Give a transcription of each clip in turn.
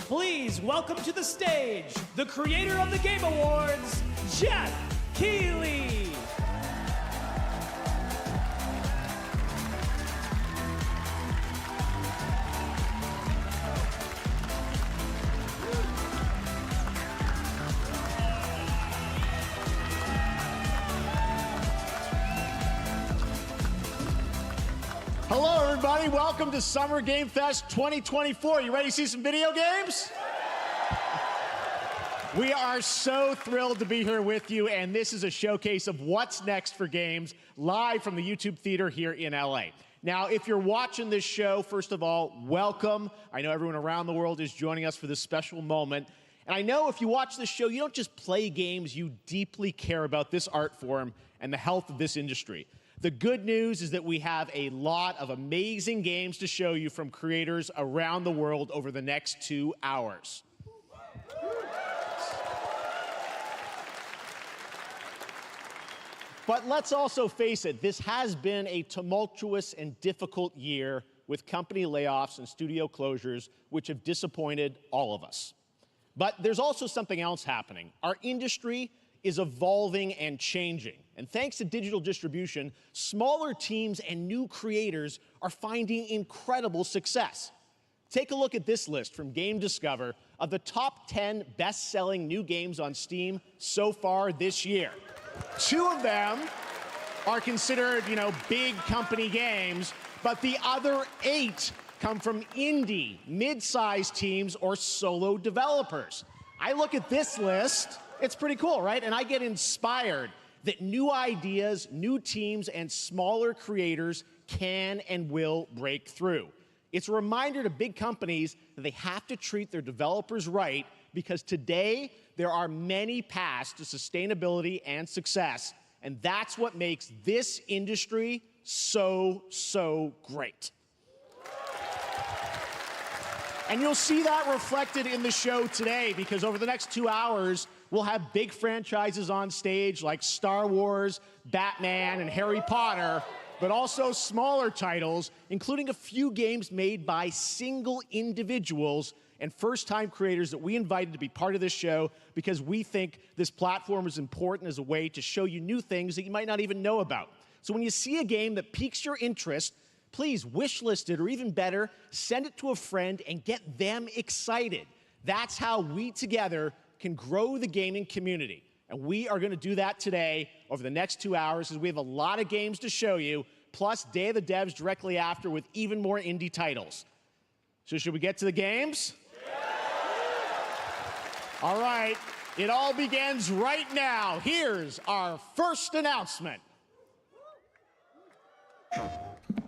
Please welcome to the stage the creator of the Game Awards, Jeff Keighley. Hello, everybody. Welcome to Summer Game Fest 2024. You ready to see some video games? We are so thrilled to be here with you, and this is a showcase of what's next for games live from the YouTube Theater here in LA. Now, if you're watching this show, first of all, welcome. I know everyone around the world is joining us for this special moment. And I know if you watch this show, you don't just play games, you deeply care about this art form and the health of this industry. The good news is that we have a lot of amazing games to show you from creators around the world over the next 2 hours. But let's also face it, this has been a tumultuous and difficult year with company layoffs and studio closures, which have disappointed all of us. But there's also something else happening. Our industry is evolving and changing. And thanks to digital distribution, smaller teams and new creators are finding incredible success. Take a look at this list from Game Discover of the top 10 best-selling new games on Steam so far this year. 2 of them are considered, big company games, but the other 8 come from indie, mid-sized teams or solo developers. I look at this list, it's pretty cool, right? And I get inspired that new ideas, new teams, and smaller creators can and will break through. It's a reminder to big companies that they have to treat their developers right, because today there are many paths to sustainability and success, and that's what makes this industry so great. And you'll see that reflected in the show today, because over the next 2 hours, we'll have big franchises on stage like Star Wars, Batman, and Harry Potter, but also smaller titles, including a few games made by single individuals and first-time creators that we invited to be part of this show because we think this platform is important as a way to show you new things that you might not even know about. So when you see a game that piques your interest, please wishlist it, or even better, send it to a friend and get them excited. That's how we together can grow the gaming community. And we are going to do that today over the next 2 hours, as we have a lot of games to show you, plus Day of the Devs directly after with even more indie titles. So should we get to the games? All right, it all begins right now. Here's our first announcement.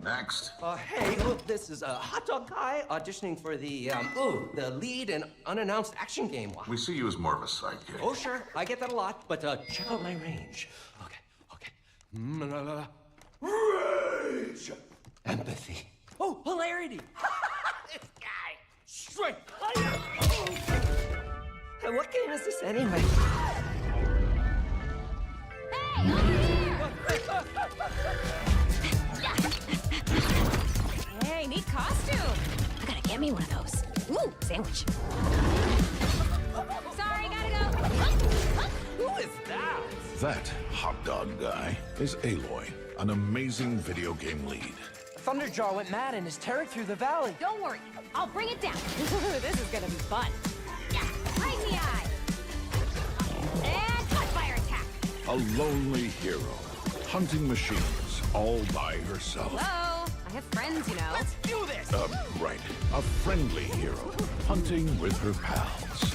Next. Hey, look, this is a hot dog guy auditioning for the lead and unannounced action game. We see you as more of a sidekick. Oh, sure, I get that a lot, but check out my range. Okay. Rage! Empathy. Oh, hilarity! This guy! Strength! Hey, what game is this anyway? Hey, over here! Hey, neat costume. I gotta get me one of those. Ooh, sandwich. Sorry, gotta go. Who is that? That hot dog guy is Aloy, an amazing video game lead. Thunderjaw went mad and is tearing through the valley. Don't worry, I'll bring it down. This is gonna be fun. Yeah, right in the eye. And cut fire attack. A lonely hero, hunting machines all by herself. Hello, I have friends, you know. Let's do this! Right. A friendly hero, hunting with her pals.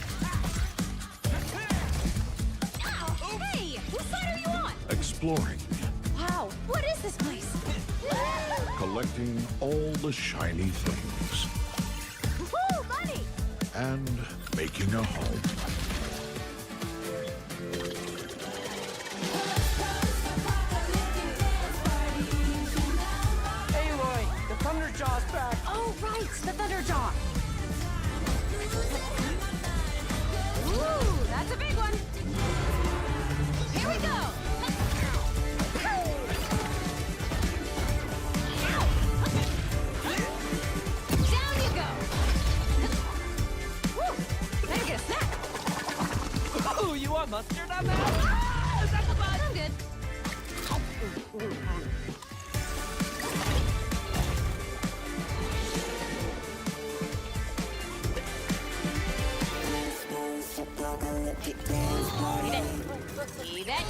Ow, hey, whose side are you on? Exploring, Wow, what is this place? collecting all the shiny things, Woo, money! and making a home. Aloy, the Thunderjaw's back. Oh, right, the Thunderjaw. Ooh, that's a big one. Here we go. Down you go. Woo. Leave it.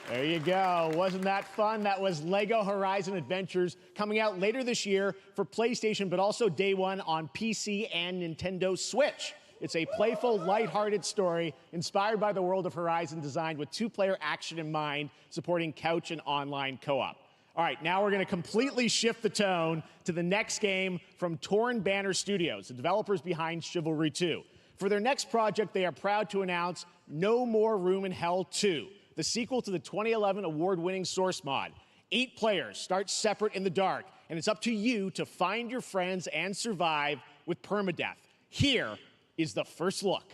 There you go. Wasn't that fun? That was LEGO Horizon Adventures, coming out later this year for PlayStation, but also day one on PC and Nintendo Switch. It's a playful, lighthearted story inspired by the world of Horizon, designed with two-player action in mind, supporting couch and online co-op. All right, now we're going to completely shift the tone to the next game from Torn Banner Studios, the developers behind Chivalry 2. For their next project, they are proud to announce No More Room in Hell 2, the sequel to the 2011 award-winning Source mod. 8 players start separate in the dark, and it's up to you to find your friends and survive with permadeath. Here is the first look.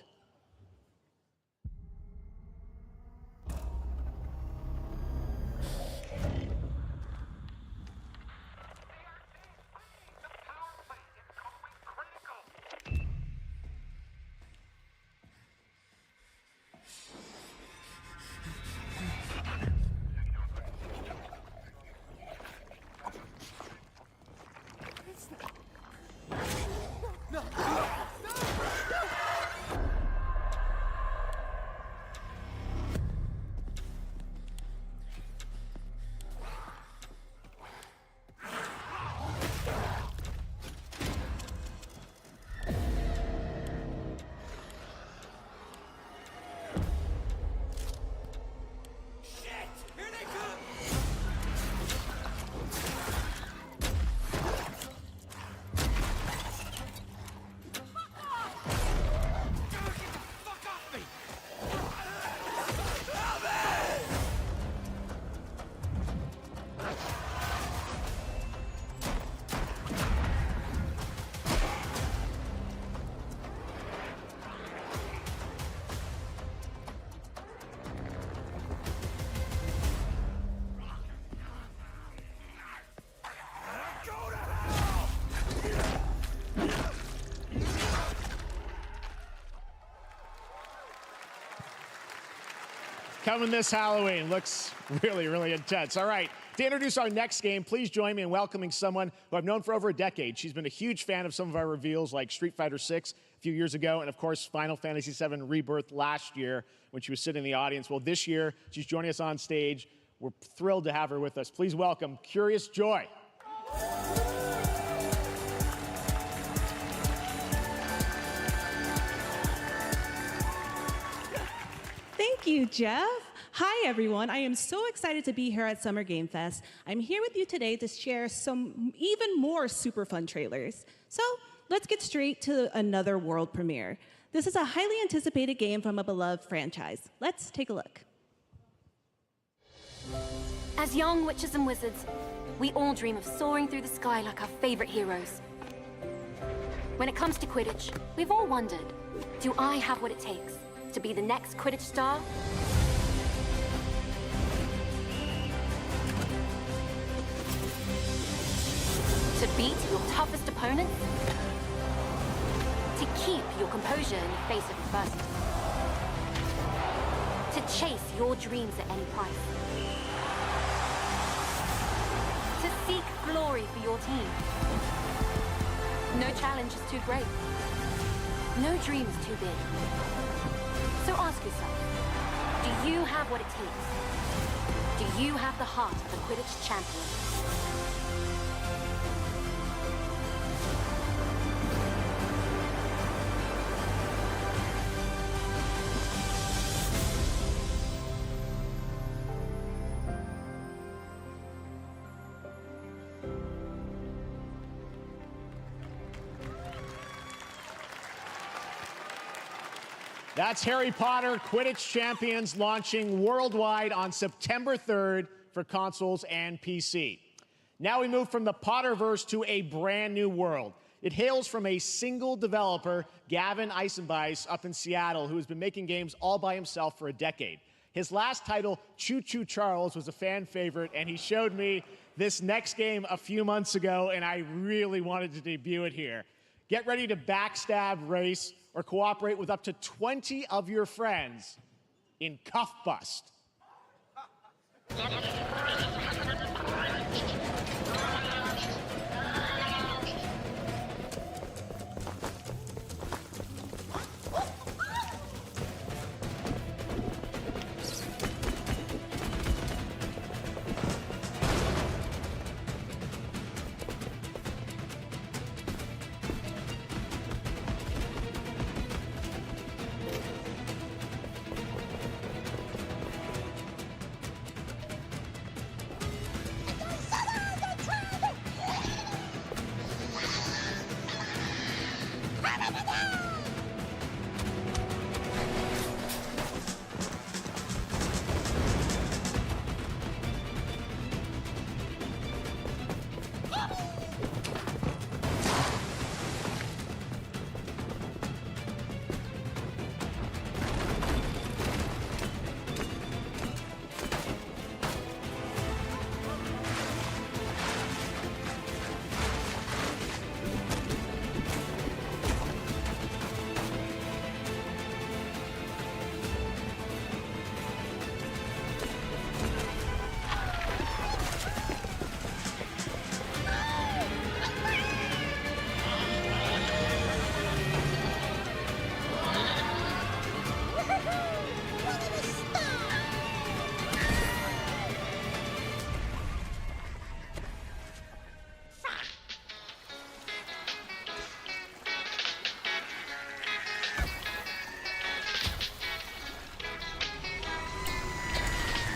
Coming this Halloween. Looks really, really intense. All right, to introduce our next game, please join me in welcoming someone who I've known for over a decade. She's been a huge fan of some of our reveals, like Street Fighter 6 a few years ago, and of course, Final Fantasy 7 Rebirth last year when she was sitting in the audience. Well, this year, she's joining us on stage. We're thrilled to have her with us. Please welcome Curious Joy. Thank you, Jeff. Hi, everyone. I am so excited to be here at Summer Game Fest. I'm here with you today to share some even more super fun trailers. So let's get straight to another world premiere. This is a highly anticipated game from a beloved franchise. Let's take a look. As young witches and wizards, we all dream of soaring through the sky like our favorite heroes. When it comes to Quidditch, we've all wondered, do I have what it takes to be the next Quidditch star? To beat your toughest opponents? To keep your composure in the face of adversity? To chase your dreams at any price? To seek glory for your team? No challenge is too great. No dream is too big. So ask yourself, do you have what it takes? Do you have the heart of a Quidditch champion? That's Harry Potter Quidditch Champions, launching worldwide on September 3rd for consoles and PC. Now we move from the Potterverse to a brand new world. It hails from a single developer, Gavin Eisenbeis, up in Seattle, who has been making games all by himself for a decade. His last title, Choo Choo Charles, was a fan favorite, and he showed me this next game a few months ago, and I really wanted to debut it here. Get ready to backstab, race, or cooperate with up to 20 of your friends in Cuff Bust.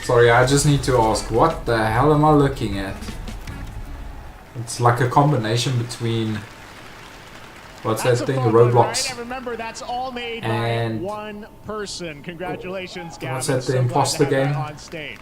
Sorry, I just need to ask, what the hell am I looking at? It's like a combination between what's that thing, Roblox, right? Remember, that's all made and by one person. Congratulations, Gavin. what's that, the So glad to imposter have that game? on stage.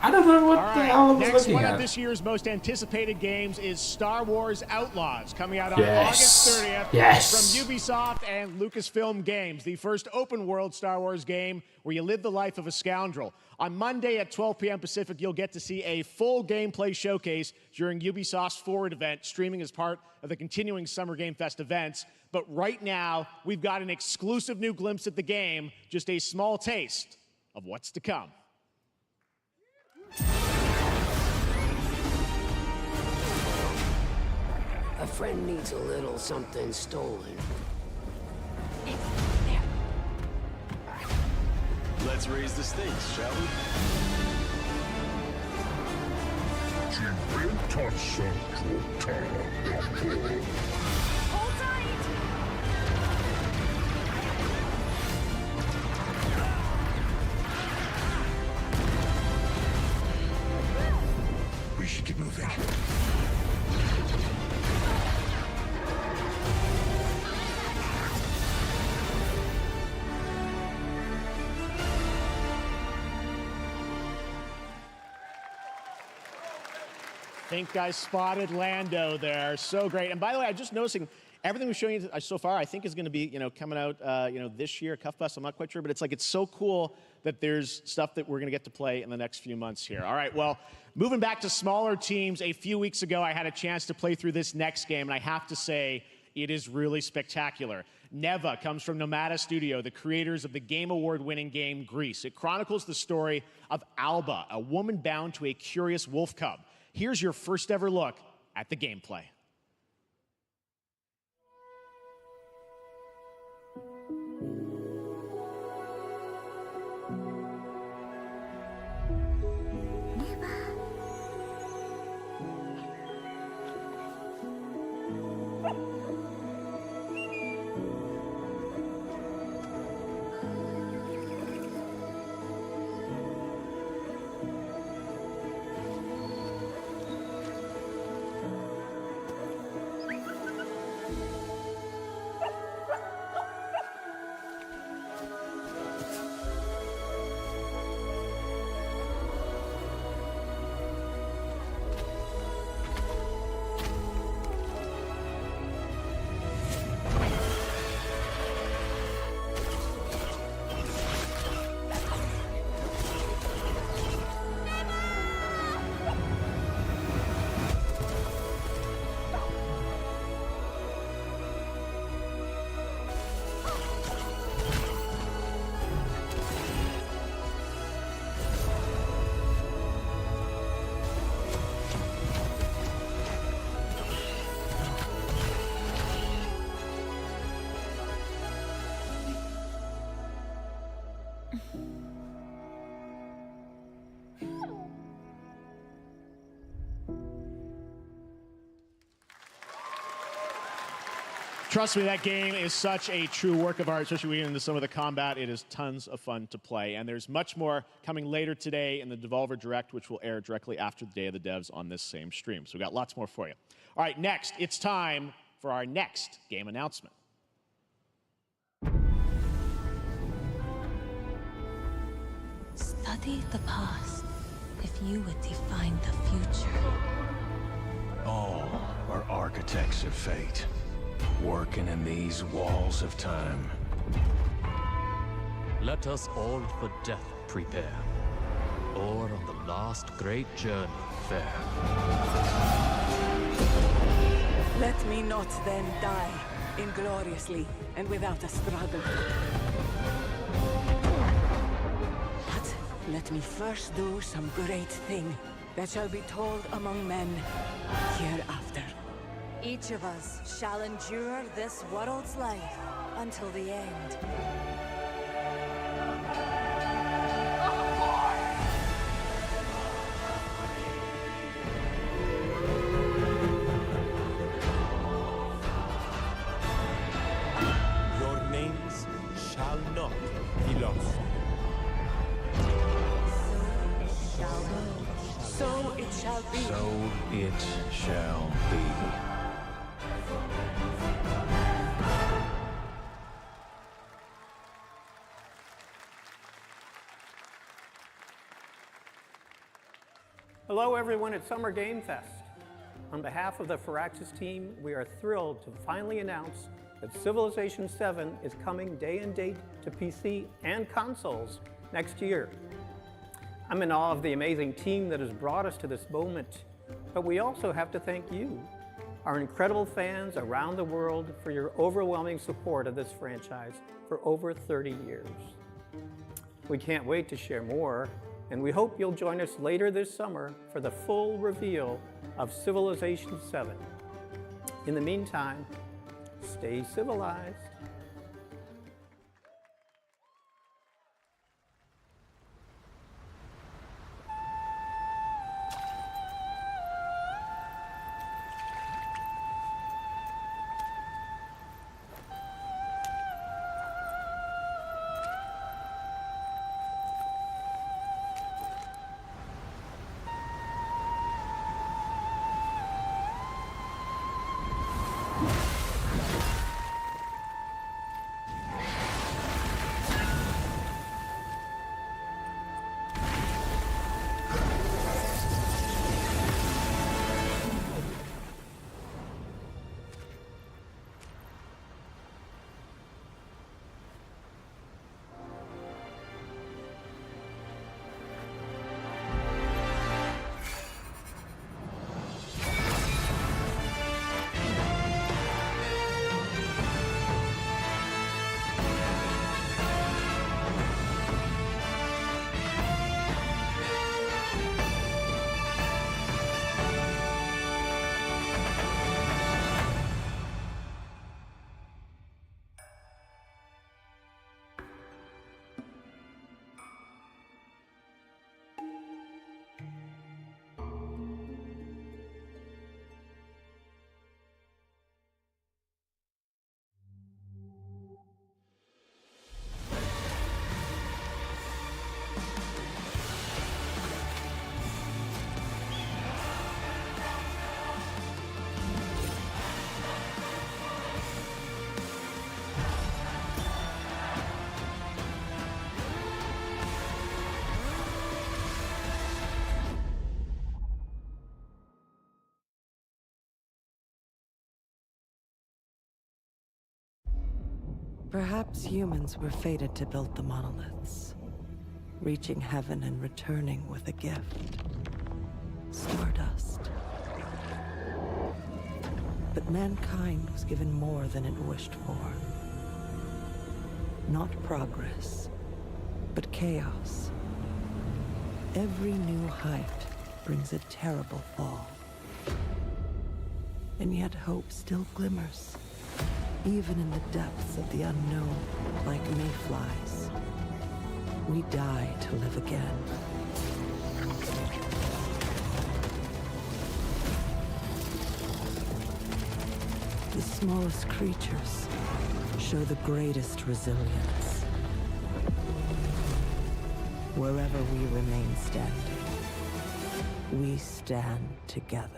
I don't know what All the right, hell I was next looking one at. of this year's most anticipated games is Star Wars Outlaws, coming out on Yes. August 30th Yes. from Ubisoft and Lucasfilm Games, the first open-world Star Wars game where you live the life of a scoundrel. On Monday at 12 p.m. Pacific, you'll get to see a full gameplay showcase during Ubisoft's Forward event, streaming as part of the continuing Summer Game Fest events. But right now, we've got an exclusive new glimpse at the game, just a small taste of what's to come. A friend needs a little something stolen. Let's raise the stakes, shall we? Hold tight! We should get moving. I think I spotted Lando there. So great. And by the way, I'm just noticing everything we've shown you so far, I think is going to be, coming out, this year, Cuff Bus. I'm not quite sure, but it's so cool that there's stuff that we're going to get to play in the next few months here. All right, well, moving back to smaller teams, a few weeks ago, I had a chance to play through this next game, and I have to say, it is really spectacular. Neva comes from Nomada Studio, the creators of the Game Award-winning game Grease. It chronicles the story of Alba, a woman bound to a curious wolf cub. Here's your first ever look at the gameplay. Trust me, that game is such a true work of art, especially when we get into some of the combat. It is tons of fun to play. And there's much more coming later today in the Devolver Direct, which will air directly after the Day of the Devs on this same stream. So we've got lots more for you. All right, next, it's time for our next game announcement. Study the past if you would define the future. All are architects of fate, working in these walls of time. Let us all for death prepare, or on the last great journey fare. Let me not then die ingloriously and without a struggle. But let me first do some great thing that shall be told among men hereafter. Each of us shall endure this world's life until the end. Your names shall not be lost. shall be. So it shall be. Hello everyone at Summer Game Fest. On behalf of the Firaxis team, we are thrilled to finally announce that Civilization VII is coming day and date to PC and consoles next year. I'm in awe of the amazing team that has brought us to this moment, but we also have to thank you, our incredible fans around the world, for your overwhelming support of this franchise for over 30 years. We can't wait to share more, and we hope you'll join us later this summer for the full reveal of Civilization VII. In the meantime, stay civilized. Perhaps humans were fated to build the monoliths, reaching heaven and returning with a gift. Stardust. But mankind was given more than it wished for. Not progress, but chaos. Every new height brings a terrible fall. And yet hope still glimmers. Even in the depths of the unknown, like mayflies, we die to live again. The smallest creatures show the greatest resilience. Wherever we remain standing, we stand together.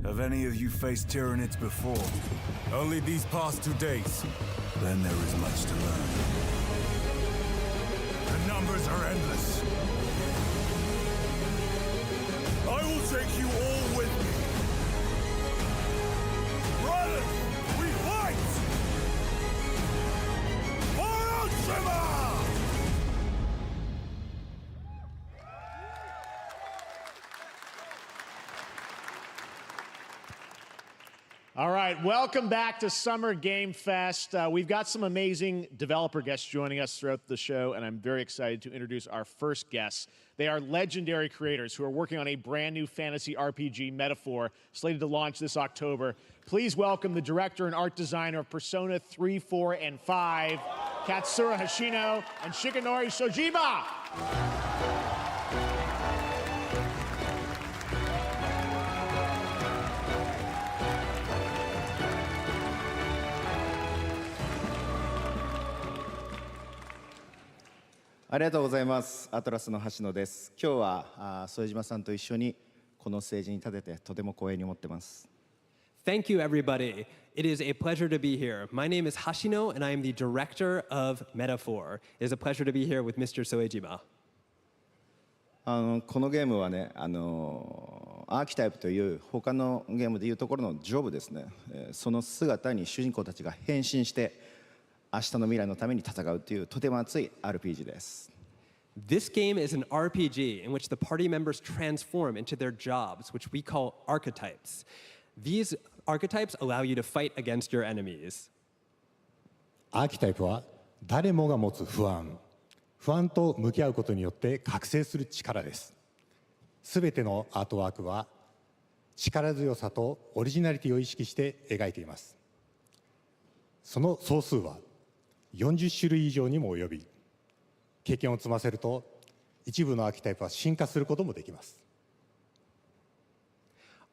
Have any of you faced Tyranids before? Only these past 2 days. Then there is much to learn. The numbers are endless. I will take you all with me. Brothers, we fight! For Ultima! All right, welcome back to Summer Game Fest. We've got some amazing developer guests joining us throughout the show, and I'm very excited to introduce our first guests. They are legendary creators who are working on a brand new fantasy RPG, Metaphor, slated to launch this October. Please welcome the director and art designer of Persona 3, 4, and 5, Katsura Hoshino and Shikanori Shojima. ありがとうございます。アトラスの橋野です。今日は副島さんと一緒にこのステージに立ててとても光栄に思ってます。Thank you, everybody. It is a pleasure to be here. My name is Hashino, and I am the director of Metaphor. It is a pleasure to be here with Mr. Soejima. このゲームはね、アーキタイプという他のゲームでいうところのジョブですね。その姿に主人公たちが変身して明日の未来のために戦うというとても熱い RPG です。This game is an RPG in which the party members transform into their jobs, which we call archetypes. These archetypes allow you to fight against your enemies. アーキタイプは誰もが持つ不安と向き合うことによって覚醒する力です。すべてのアートワークは力強さとオリジナリティを意識して描いています。その総数は40種類以上にも及び、経験を積ませると一部のアーキタイプは進化することもできます。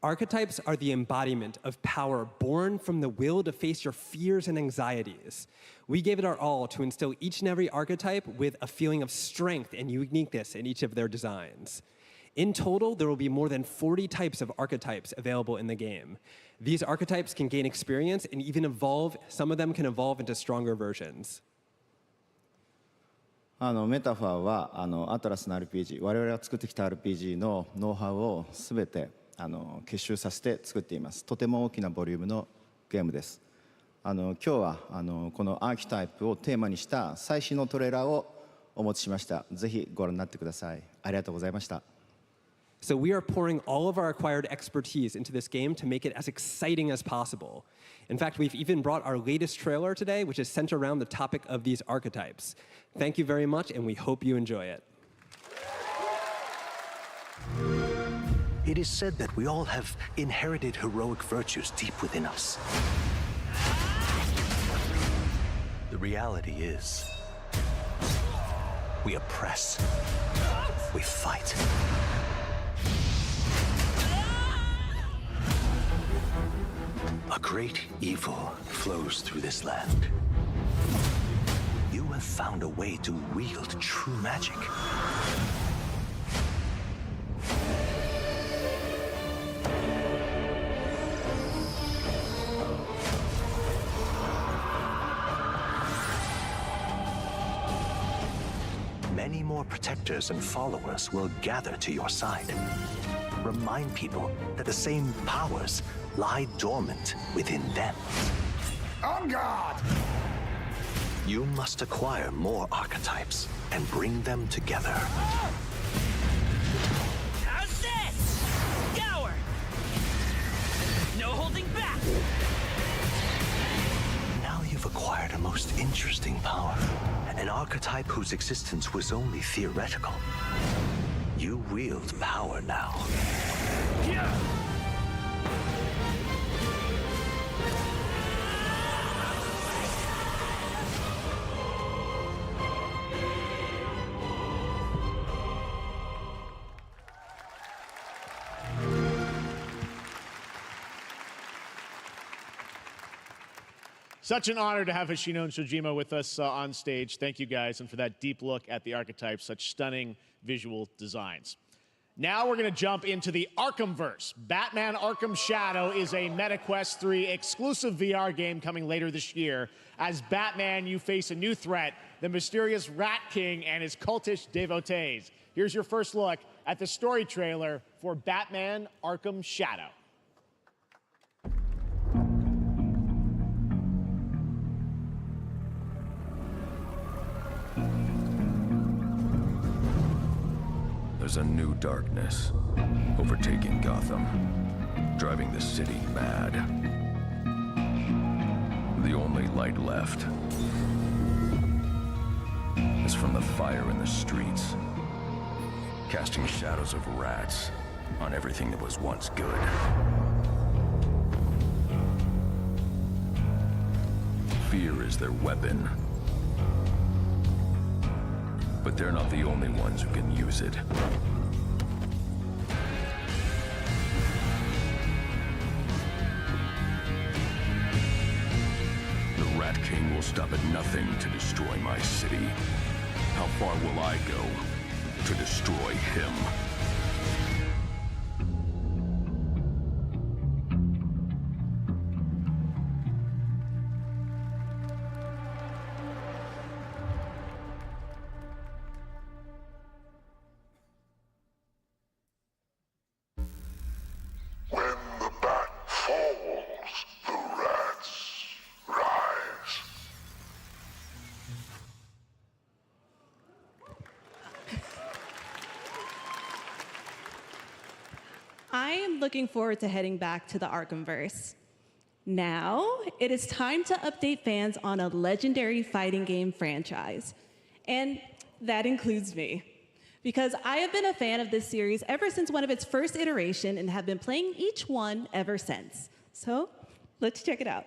Archetypes are the embodiment of power born from the will to face your fears and anxieties. We gave it our all to instill each and every archetype with a feeling of strength and uniqueness in each of their designs. In total, there will be more than 40 types of archetypes available in the game. These archetypes can gain experience and even evolve. Some of them can evolve into stronger versions. メタファーはアトラスの RPG、我々が作ってきた RPG のノウハウをすべて結集させて作っています。とても大きなボリュームのゲームです。今日はこのアーキタイプをテーマにした最新のトレーラーをお持ちしました。ぜひご覧になってください。ありがとうございました。So we are pouring all of our acquired expertise into this game to make it as exciting as possible. In fact, we've even brought our latest trailer today, which is centered around the topic of these archetypes. Thank you very much, and we hope you enjoy it. It is said that we all have inherited heroic virtues deep within us. The reality is, we oppress, we fight. A great evil flows through this land. You have found a way to wield true magic. Many more protectors and followers will gather to your side. Remind people that the same powers lie dormant within them. On guard! You must acquire more archetypes and bring them together. How's this? Gower! No holding back! Now you've acquired a most interesting power, an archetype whose existence was only theoretical. You wield power now. Yeah. Such an honor to have Hoshino and Shojima with us on stage. Thank you guys, and for that deep look at the archetypes, such stunning visual designs. Now we're going to jump into the Arkhamverse. Batman Arkham Shadow is a MetaQuest 3 exclusive VR game coming later this year. As Batman, you face a new threat, the mysterious Rat King and his cultish devotees. Here's your first look at the story trailer for Batman Arkham Shadow. There's a new darkness overtaking Gotham, driving the city mad. the only light left is from the fire in the streets, casting shadows of rats on everything that was once good. Fear is their weapon. But they're not the only ones who can use it. The Rat King will stop at nothing to destroy my city. How far will I go to destroy him? I am looking forward to heading back to the Arkhamverse. Now, it is time to update fans on a legendary fighting game franchise. And that includes me. Because I have been a fan of this series ever since one of its first iteration and have been playing each one ever since. So, let's check it out.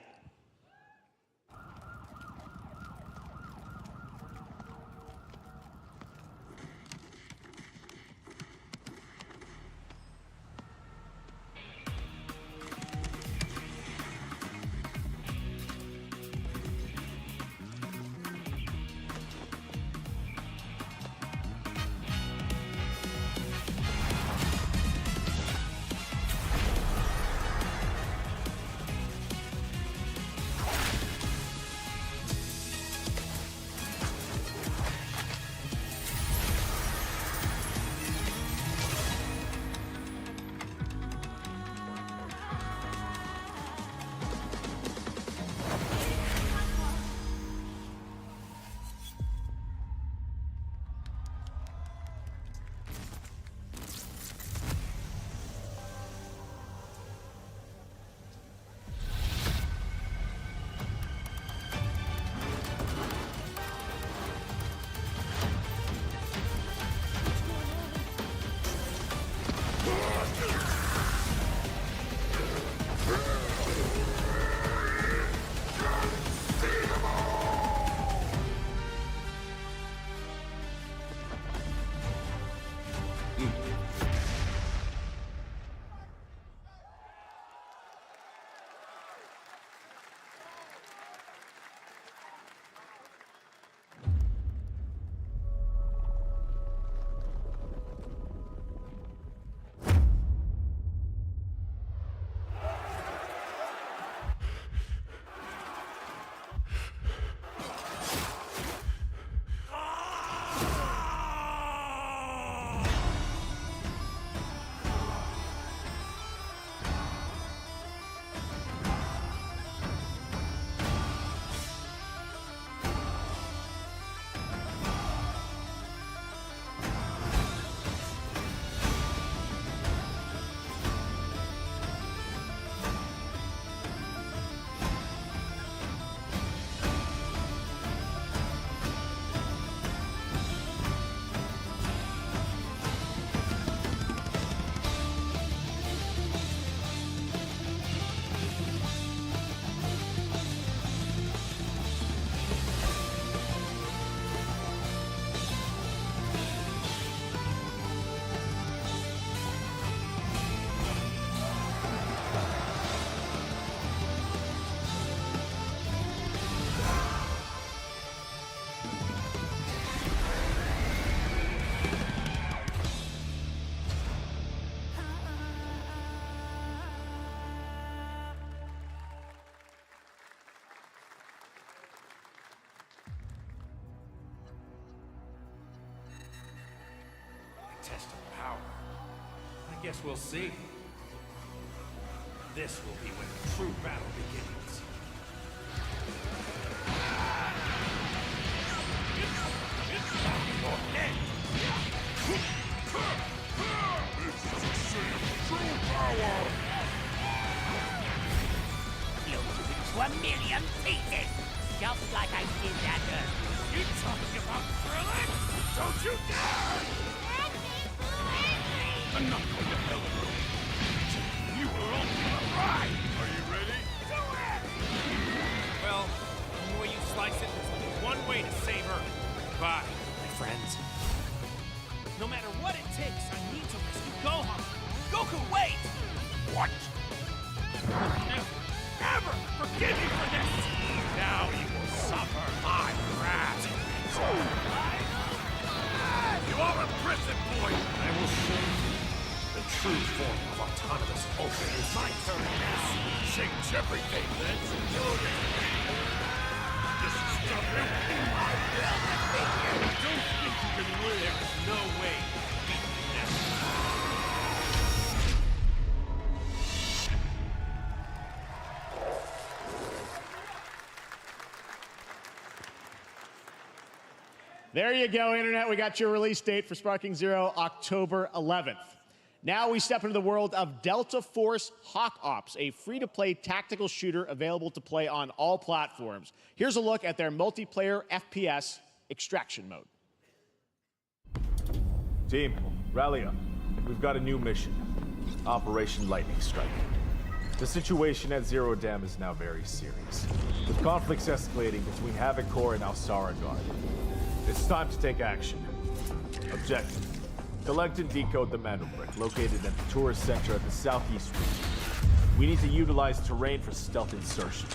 Test of power. I guess we'll see. This will be when the true battle begins. This is a true power! No moving to a million pieces, just like I did that Earth. You talking about grilling? Don't you dare! I'm not going to hell in a You were on the ride! Are you ready? Do it! Well, the way you slice it, there's only one way to save Earth. Goodbye, my friends. No matter what it takes, I need to rescue Gohan. Goku, wait! What? Ever forgive you for this! Now you will suffer my wrath. You are a prison boy! I will show you the true form of autonomous Ultra. It's my turn now. Change everything. Let's do this. This is nothing. I will defeat you. Don't think you can win. There is no way to beat this. There you go, Internet. We got your release date for Sparking Zero, October 11th. Now we step into the world of Delta Force Hawk Ops, a free-to-play tactical shooter available to play on all platforms. Here's a look at their multiplayer FPS extraction mode. Team, rally up. We've got a new mission. Operation Lightning Strike. The situation at Zero Dam is now very serious, with conflicts escalating between Havoc Corps and Alsara Guard. It's time to take action. Objective: collect and decode the Manobrick, located at the tourist center at the southeast region. We need to utilize terrain for stealth insertion.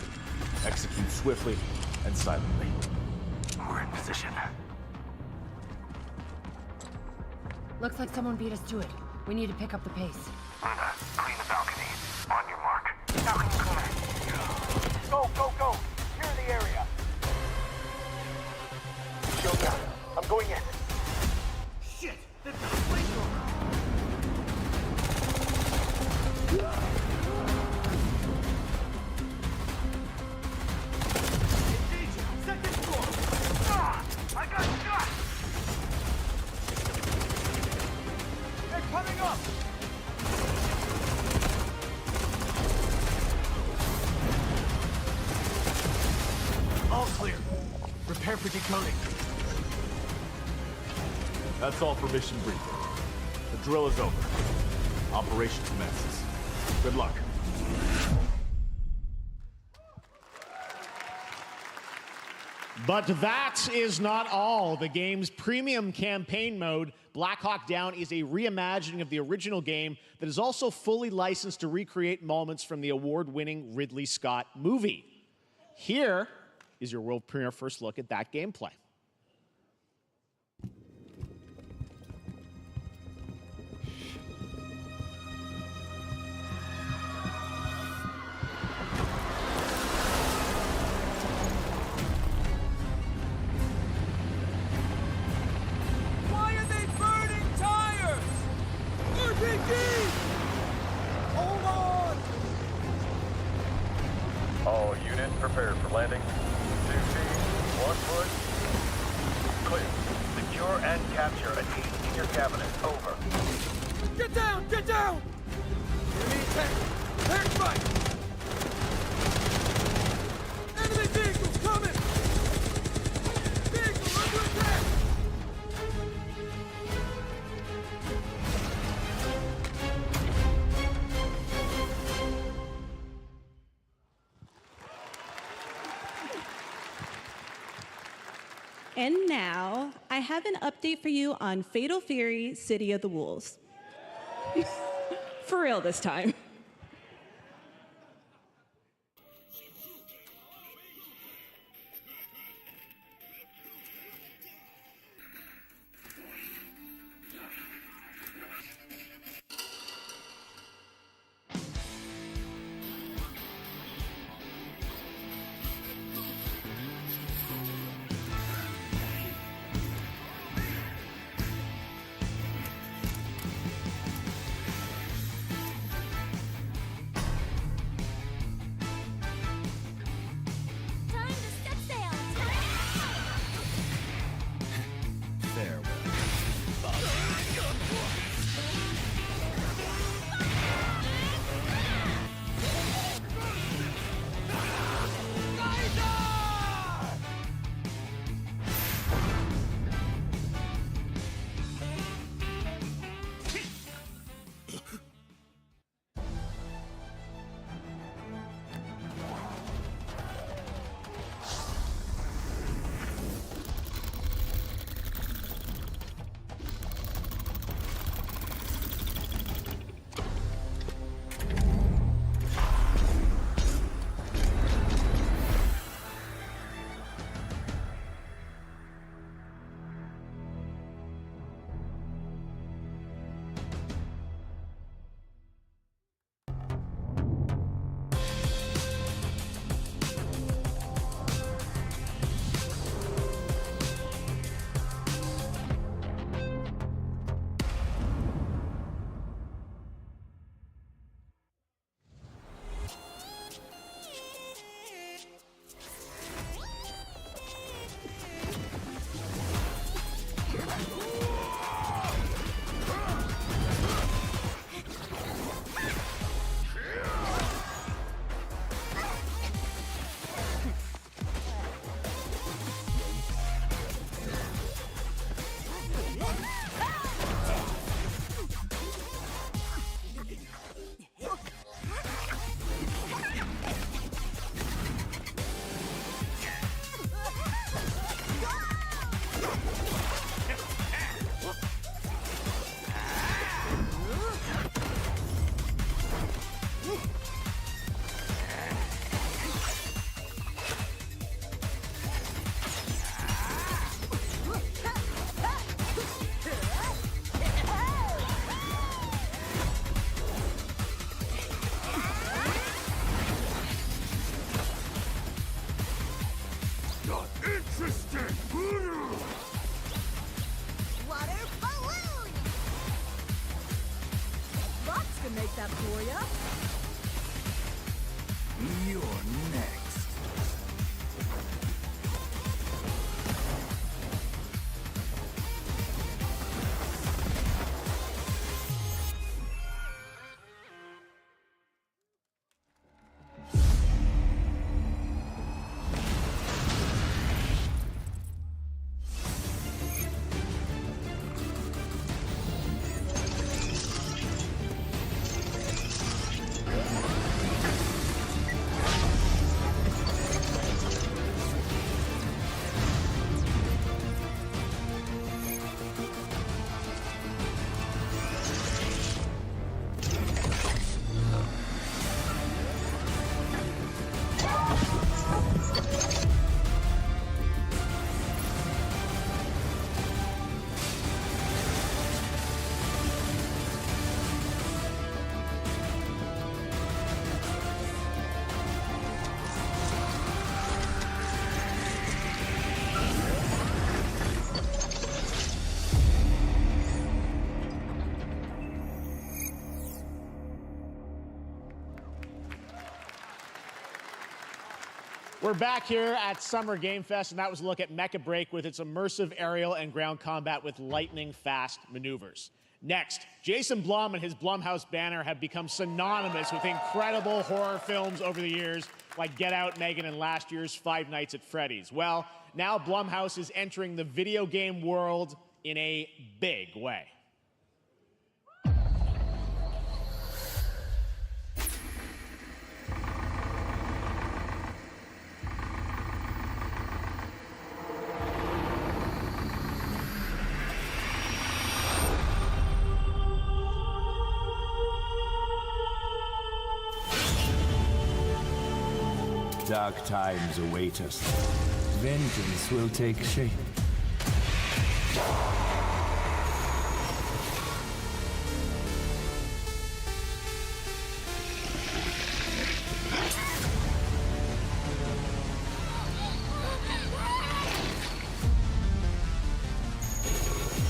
Execute swiftly and silently. We're in position. Looks like someone beat us to it. We need to pick up the pace. Luna, clean the balcony. On your mark. Balcony clear. Go, go, go! Clear the area. Shield down. I'm going in. Shit! They've got a flamethrower! Engaging! Second floor! Ah! I got shot! They're coming up! All clear. Prepare for decoding. That's all for mission briefing. The drill is over. Operation commences. Good luck. But that is not all. The game's premium campaign mode, Black Hawk Down, is a reimagining of the original game that is also fully licensed to recreate moments from the award-winning Ridley Scott movie. Here is your world premiere first look at that gameplay. Why are they burning tires? RPG! Hold on! All units prepared for landing. 2 teams, 1 foot. Clear. Secure and capture a team in your cabinet. Over. Get down! Get down! Enemy attack! Attack fight! Enemy vehicles coming! Vehicle under attack! And now, I have an update for you on Fatal Fury: City of the Wolves. For real this time. You're next. We're back here at Summer Game Fest, and that was a look at Mecha Break with its immersive aerial and ground combat with lightning-fast maneuvers. Next, Jason Blum and his Blumhouse banner have become synonymous with incredible horror films over the years, like Get Out, Megan, and last year's Five Nights at Freddy's. Well, now Blumhouse is entering the video game world in a big way. Dark times await us. Vengeance will take shape.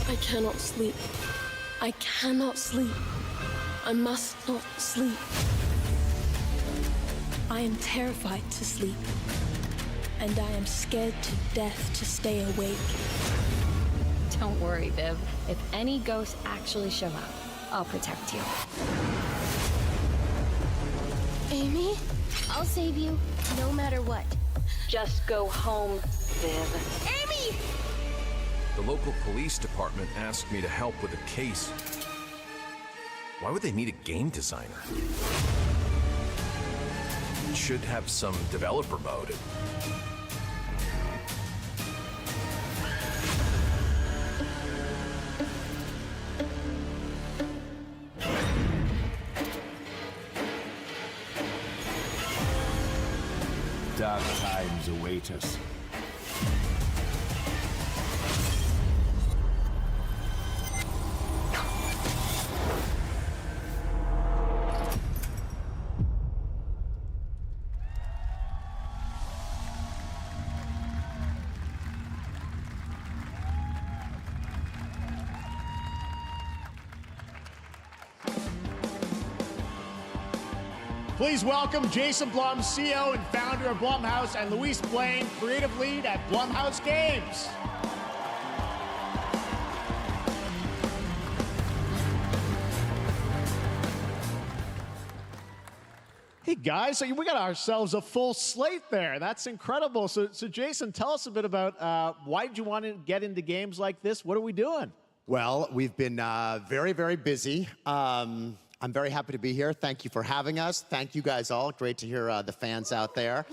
I cannot sleep. I cannot sleep. I must not sleep. I am terrified to sleep, and I am scared to death to stay awake. Don't worry, Viv. If any ghosts actually show up, I'll protect you. Amy? I'll save you, no matter what. Just go home, Viv. Amy! The local police department asked me to help with a case. Why would they need a game designer? It should have some developer mode. Dark times await us. Please welcome Jason Blum, CEO and founder of Blumhouse, and Luis Blaine, creative lead at Blumhouse Games. Hey guys, so we got ourselves a full slate there. That's incredible. So Jason, tell us a bit about why did you want to get into games like this? What are we doing? Well, we've been very, very busy. I'm very happy to be here. Thank you for having us. Thank you guys all. Great to hear the fans out there.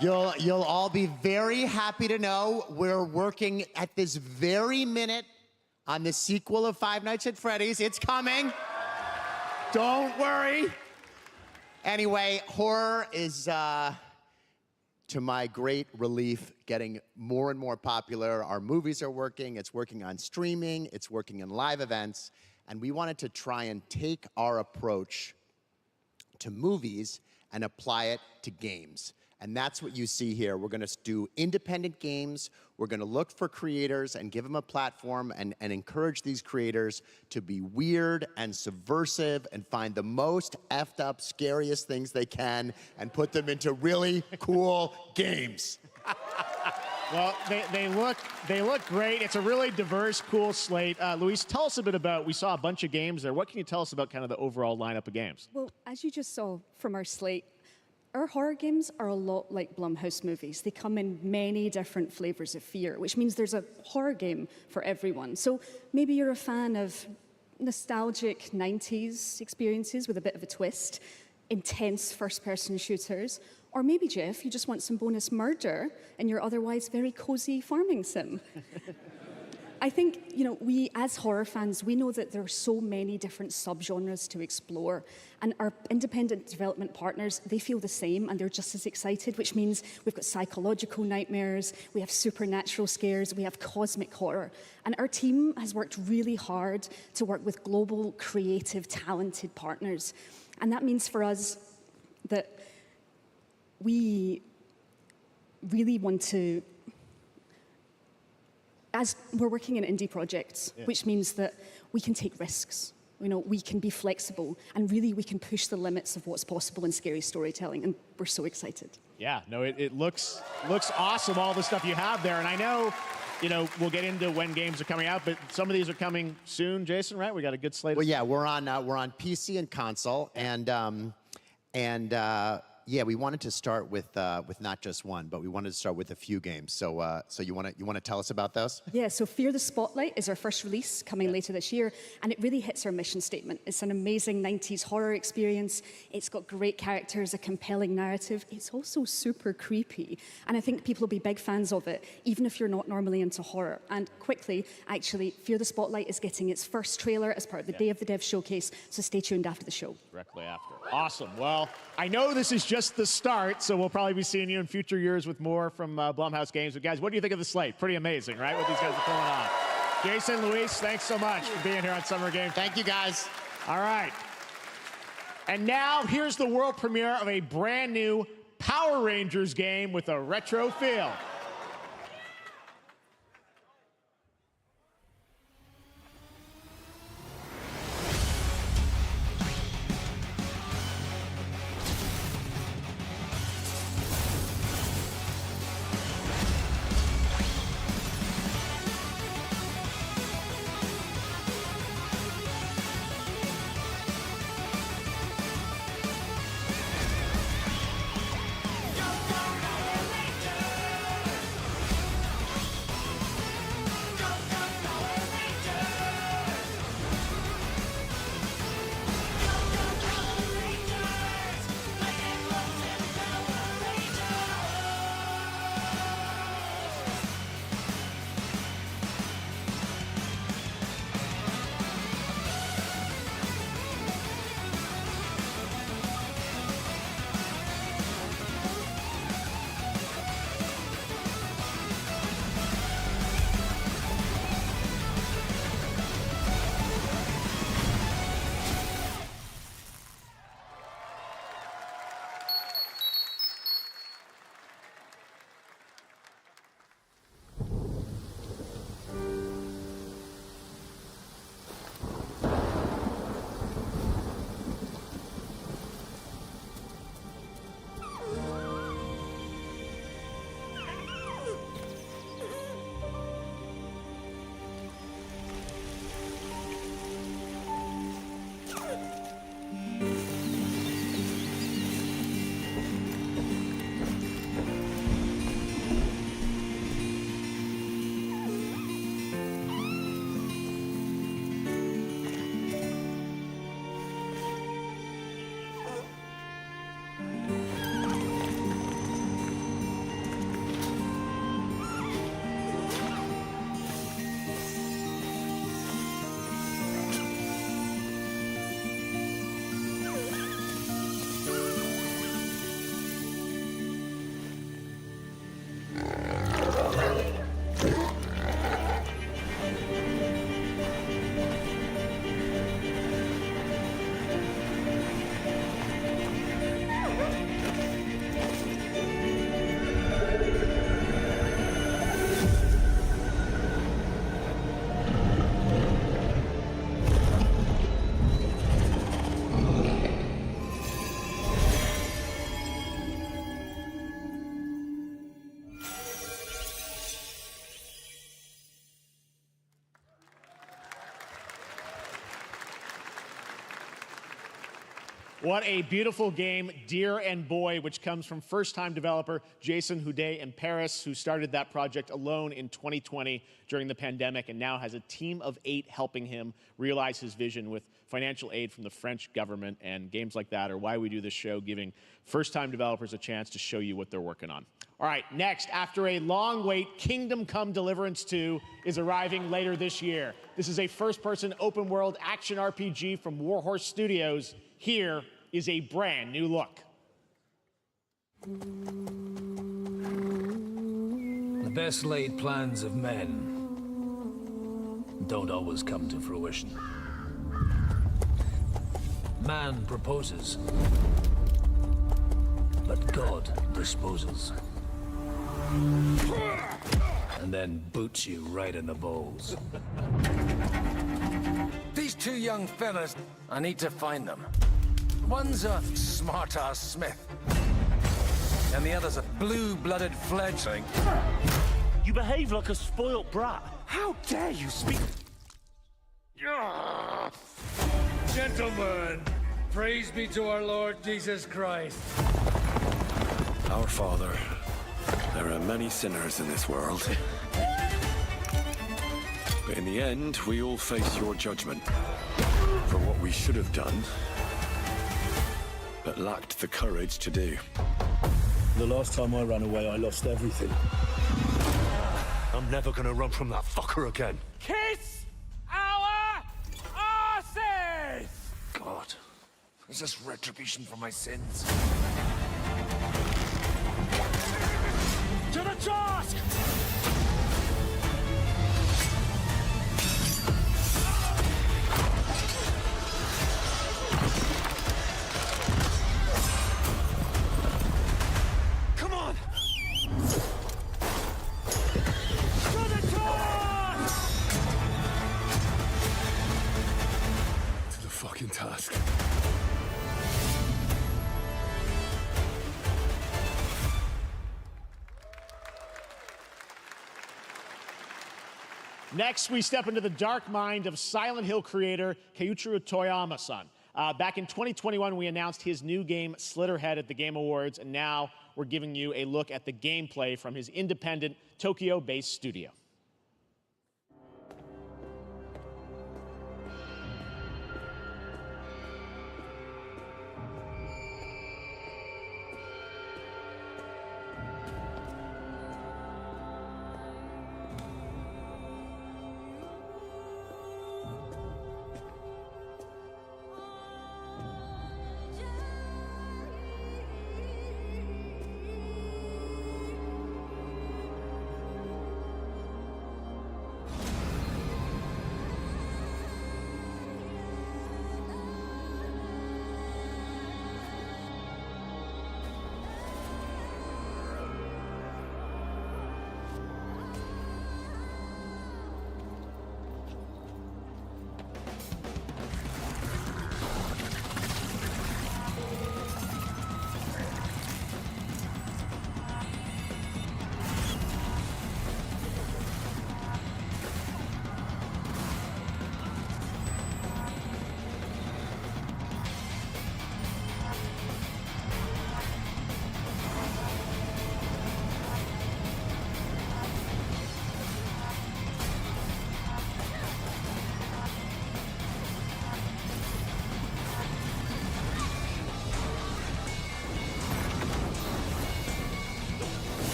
You'll all be very happy to know we're working at this very minute on the sequel of Five Nights at Freddy's. It's coming. Don't worry. Anyway, horror is, to my great relief, getting more and more popular. Our movies are working. It's working on streaming. It's working in live events. And we wanted to try and take our approach to movies and apply it to games. And that's what you see here. We're going to do independent games. We're going to look for creators and give them a platform and encourage these creators to be weird and subversive and find the most effed up, scariest things they can and put them into really cool games. Well, they look great. It's a really diverse, cool slate. Luis, tell us a bit about, we saw a bunch of games there. What can you tell us about kind of the overall lineup of games? Well, as you just saw from our slate, our horror games are a lot like Blumhouse movies. They come in many different flavors of fear, which means there's a horror game for everyone. So maybe you're a fan of nostalgic 90s experiences with a bit of a twist, intense first-person shooters, or maybe, Jeff, you just want some bonus murder in your otherwise very cozy farming sim. I think, we as horror fans, we know that there are so many different subgenres to explore, and our independent development partners, they feel the same, and they're just as excited, which means we've got psychological nightmares, we have supernatural scares, we have cosmic horror. And our team has worked really hard to work with global, creative, talented partners. And that means for us that we really want to, as we're working in indie projects, which means that we can take risks. We can be flexible, and really we can push the limits of what's possible in scary storytelling, and we're so excited. Yeah, no, it looks awesome, all the stuff you have there. And I know, we'll get into when games are coming out, but some of these are coming soon, Jason, right? We got a good slate. Well, yeah, we're on PC and console, yeah, we wanted to start with not just one, but we wanted to start with a few games. So, you want to tell us about those? Yeah. So, Fear the Spotlight is our first release coming later this year, and it really hits our mission statement. It's an amazing 90s horror experience. It's got great characters, a compelling narrative. It's also super creepy, and I think people will be big fans of it, even if you're not normally into horror. And quickly, actually, Fear the Spotlight is getting its first trailer as part of the Day of the Dev showcase. So, stay tuned after the show. Directly after. Awesome. Well, I know this is just the start, so we'll probably be seeing you in future years with more from Blumhouse Games. But guys, what do you think of the slate? Pretty amazing, right? What these guys are pulling on. Jason, Luis, thanks so much for being here on Summer Game. Thank you, guys. All right. And now here's the world premiere of a brand new Power Rangers game with a retro feel. What a beautiful game, Dear and Boy, which comes from first-time developer Jason Houdet in Paris, who started that project alone in 2020 during the pandemic and now has a team of 8 helping him realize his vision with financial aid from the French government. And games like that are why we do this show, giving first-time developers a chance to show you what they're working on. All right, next, after a long wait, Kingdom Come Deliverance 2 is arriving later this year. This is a first-person open-world action RPG from Warhorse Studios. Here is a brand new look. The best laid plans of men don't always come to fruition. Man proposes, but God disposes. And then boots you right in the balls. These 2 young fellas, I need to find them. One's a smart-ass Smith, and the other's a blue-blooded fledgling. You behave like a spoilt brat. How dare you speak? Gentlemen, praise be to our Lord Jesus Christ. Our Father, there are many sinners in this world. But in the end, we all face your judgment for what we should have done, but lacked the courage to do. The last time I ran away, I lost everything. I'm never gonna run from that fucker again. Kiss our asses! God, is this retribution for my sins? To the task! Come on! To the task! To the fucking task. Next, we step into the dark mind of Silent Hill creator Keiichiro Toyama-san. Back in 2021, we announced his new game, Slitterhead, at the Game Awards, and now we're giving you a look at the gameplay from his independent, Tokyo-based studio.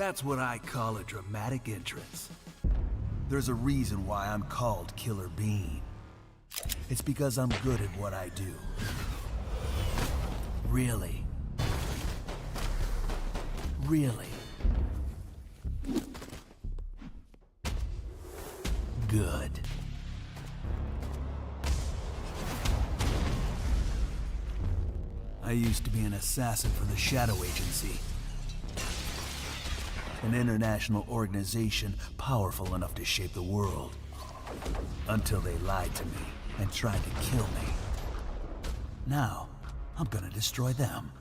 That's what I call a dramatic entrance. There's a reason why I'm called Killer Bean. It's because I'm good at what I do. Really. Really. Good. I used to be an assassin for the Shadow Agency. An international organization powerful enough to shape the world. Until they lied to me and tried to kill me. Now, I'm gonna destroy them.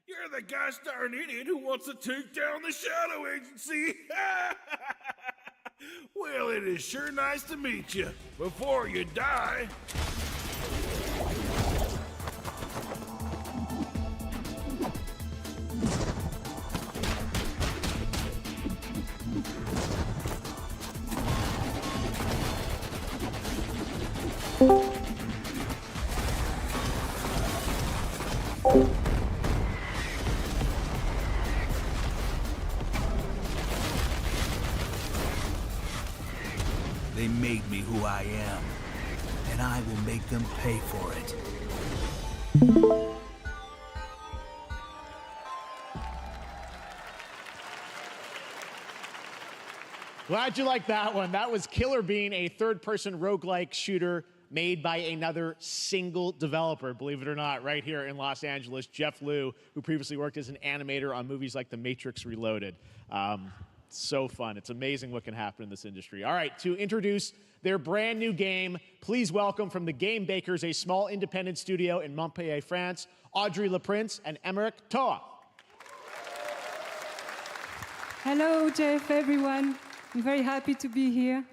You're the gosh darn idiot who wants to take down the Shadow Agency! Well, it is sure nice to meet you. Before you die... They made me who I am, and I will make them pay for it. Glad you liked that one. That was Killer Bean, a third-person roguelike shooter made by another single developer, believe it or not, right here in Los Angeles, Jeff Liu, who previously worked as an animator on movies like The Matrix Reloaded. So fun. It's amazing what can happen in this industry. All right, to introduce their brand new game, please welcome from the Game Bakers, a small independent studio in Montpellier, France, Audrey Laprince and Emmerich Toa. Hello, Jeff, everyone. I'm very happy to be here.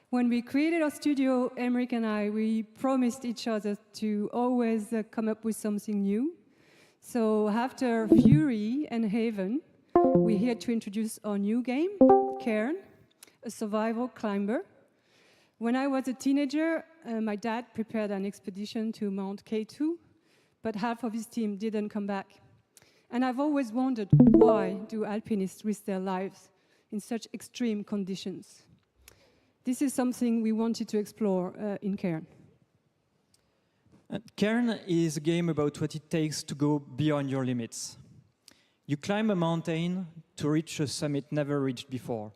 When we created our studio, Emmerich and I, we promised each other to always come up with something new. So after Fury and Haven, we're here to introduce our new game, Cairn, a survival climber. When I was a teenager, my dad prepared an expedition to Mount K2, but half of his team didn't come back. And I've always wondered, why do alpinists risk their lives in such extreme conditions? This is something we wanted to explore in Cairn. Cairn is a game about what it takes to go beyond your limits. You climb a mountain to reach a summit never reached before.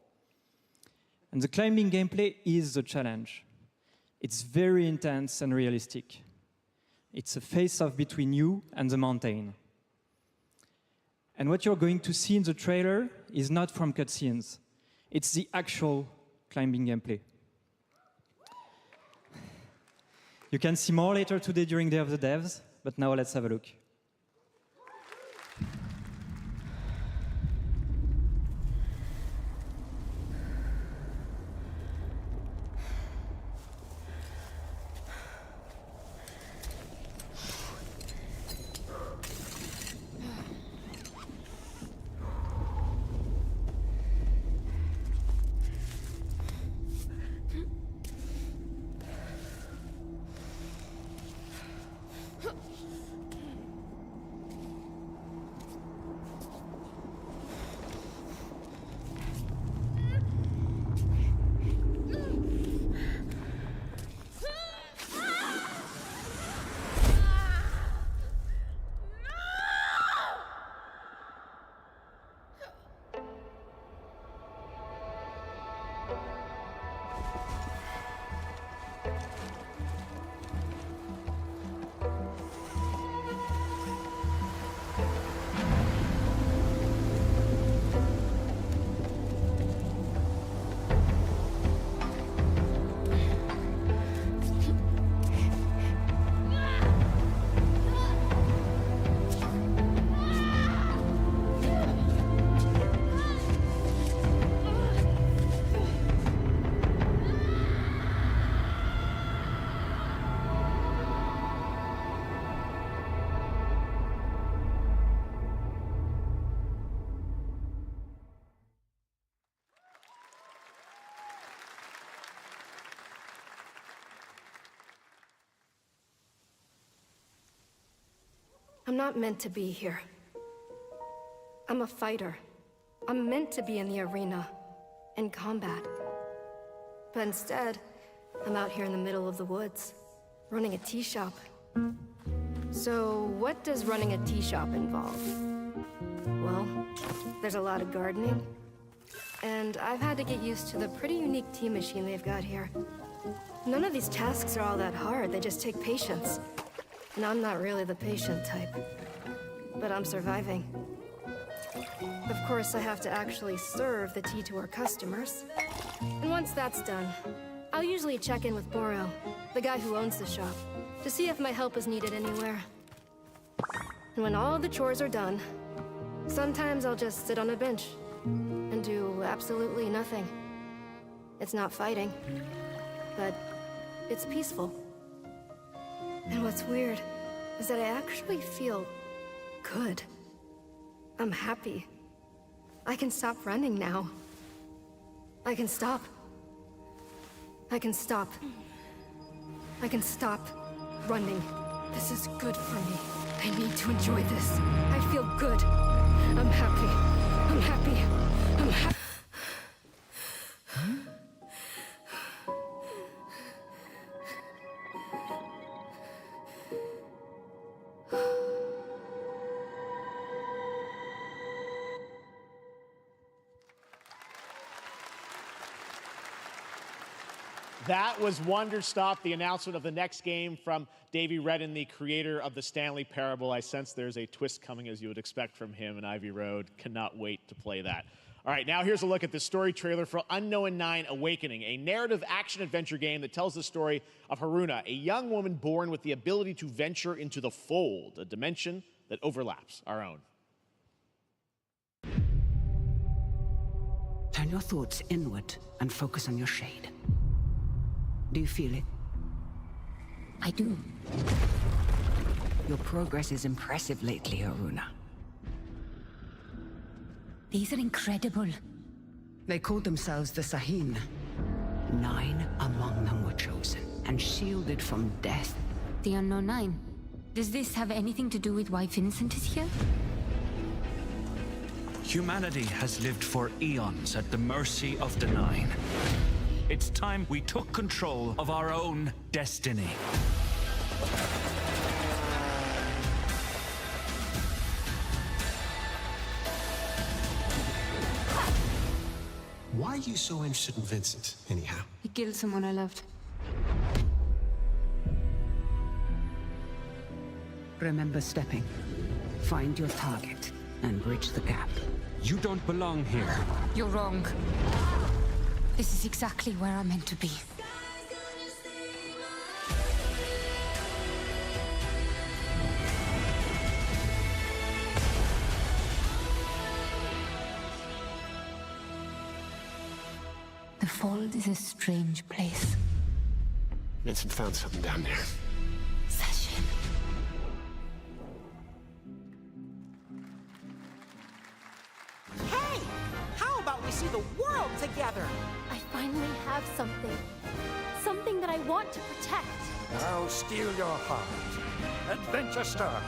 And the climbing gameplay is the challenge. It's very intense and realistic. It's a face-off between you and the mountain. And what you're going to see in the trailer is not from cutscenes. It's the actual climbing gameplay. You can see more later today during Day of the Devs, but now let's have a look. I'm not meant to be here. I'm a fighter. I'm meant to be in the arena, in combat. But instead, I'm out here in the middle of the woods, running a tea shop. So, what does running a tea shop involve? Well, there's a lot of gardening, and I've had to get used to the pretty unique tea machine they've got here. None of these tasks are all that hard, they just take patience. And I'm not really the patient type, but I'm surviving. Of course, I have to actually serve the tea to our customers. And once that's done, I'll usually check in with Boro, the guy who owns the shop, to see if my help is needed anywhere. And when all the chores are done, sometimes I'll just sit on a bench and do absolutely nothing. It's not fighting, but it's peaceful. And what's weird is that I actually feel good. I'm happy. I can stop running now. I can stop. I can stop. I can stop running. This is good for me. I need to enjoy this. I feel good. I'm happy. I'm happy. I'm happy. That was Wonder Stop, the announcement of the next game from Davey Redden, the creator of the Stanley Parable. I sense there's a twist coming, as you would expect from him in Ivy Road. Cannot wait to play that. All right, now here's a look at the story trailer for Unknown 9 Awakening, a narrative action-adventure game that tells the story of Haruna, a young woman born with the ability to venture into the fold, a dimension that overlaps our own. Turn your thoughts inward and focus on your shade. Do you feel it? I do. Your progress is impressive lately, Haruna. These are incredible. They called themselves the Sahin. 9 among them were chosen and shielded from death. The Unknown 9. Does this have anything to do with why Vincent is here? Humanity has lived for eons at the mercy of the 9. It's time we took control of our own destiny. Why are you so interested in Vincent, anyhow? He killed someone I loved. Remember stepping. Find your target and bridge the gap. You don't belong here. You're wrong. This is exactly where I'm meant to be. The Fold is a strange place. Vincent found something down there. Session. Hey! How about we see the world together? I finally have something. Something that I want to protect. Now steel your heart. Adventure starts.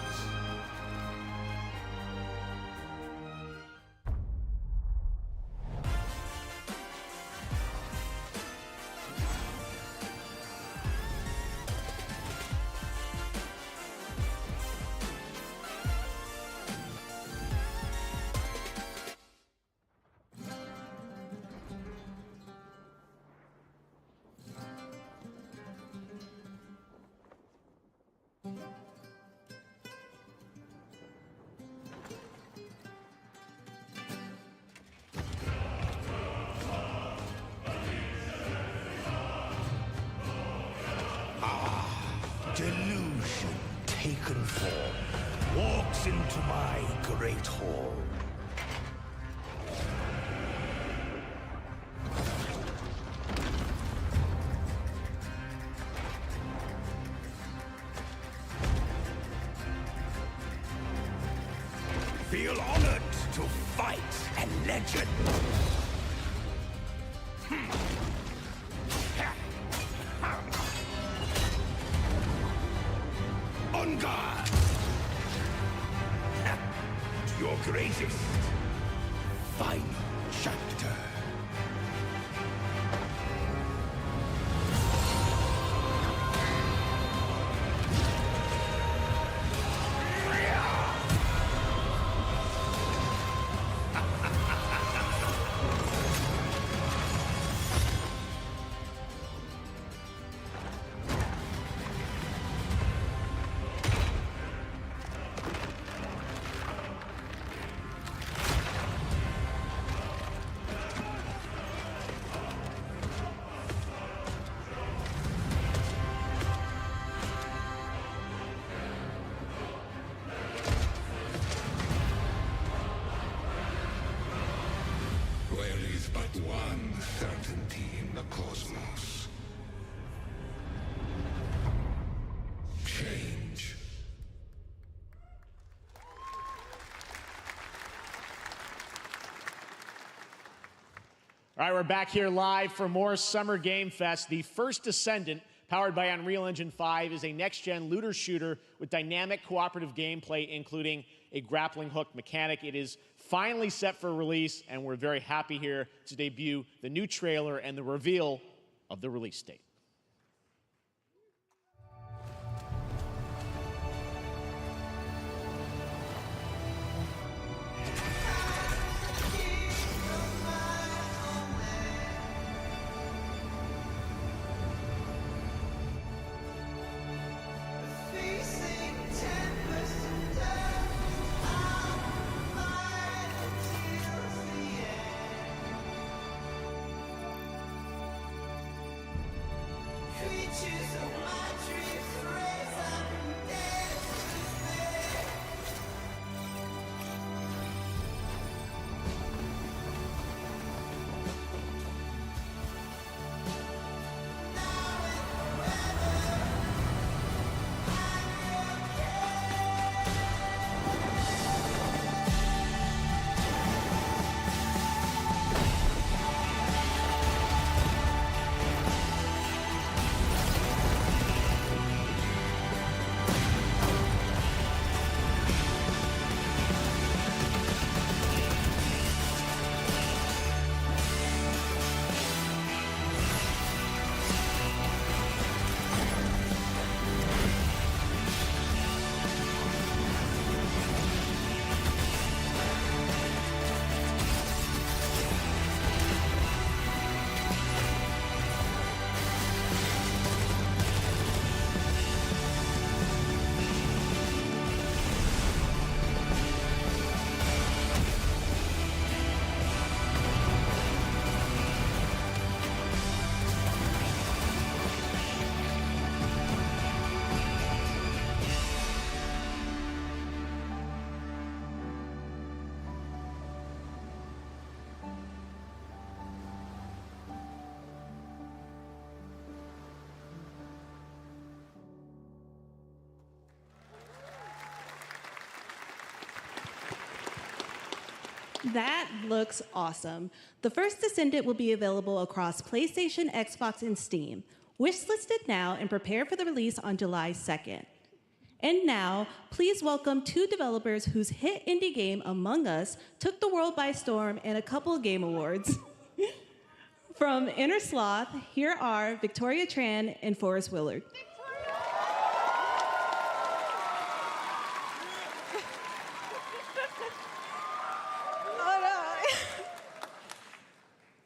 Delusion taken form walks into my great hall. Feel honored to fight a legend. On guard! To your greatest final chapter. There is but one certainty in the cosmos. Change. All right, we're back here live for more Summer Game Fest. The first Descendant, powered by Unreal Engine 5, is a next-gen looter shooter with dynamic cooperative gameplay, including a grappling hook mechanic. It is finally set for release, and we're very happy here to debut the new trailer and the reveal of the release date. That looks awesome. The first Descendant will be available across PlayStation, Xbox, and Steam. Wishlisted now and prepare for the release on July 2nd. And now, please welcome two developers whose hit indie game, Among Us, took the world by storm in a couple of game awards. From Inner Sloth, here are Victoria Tran and Forrest Willard.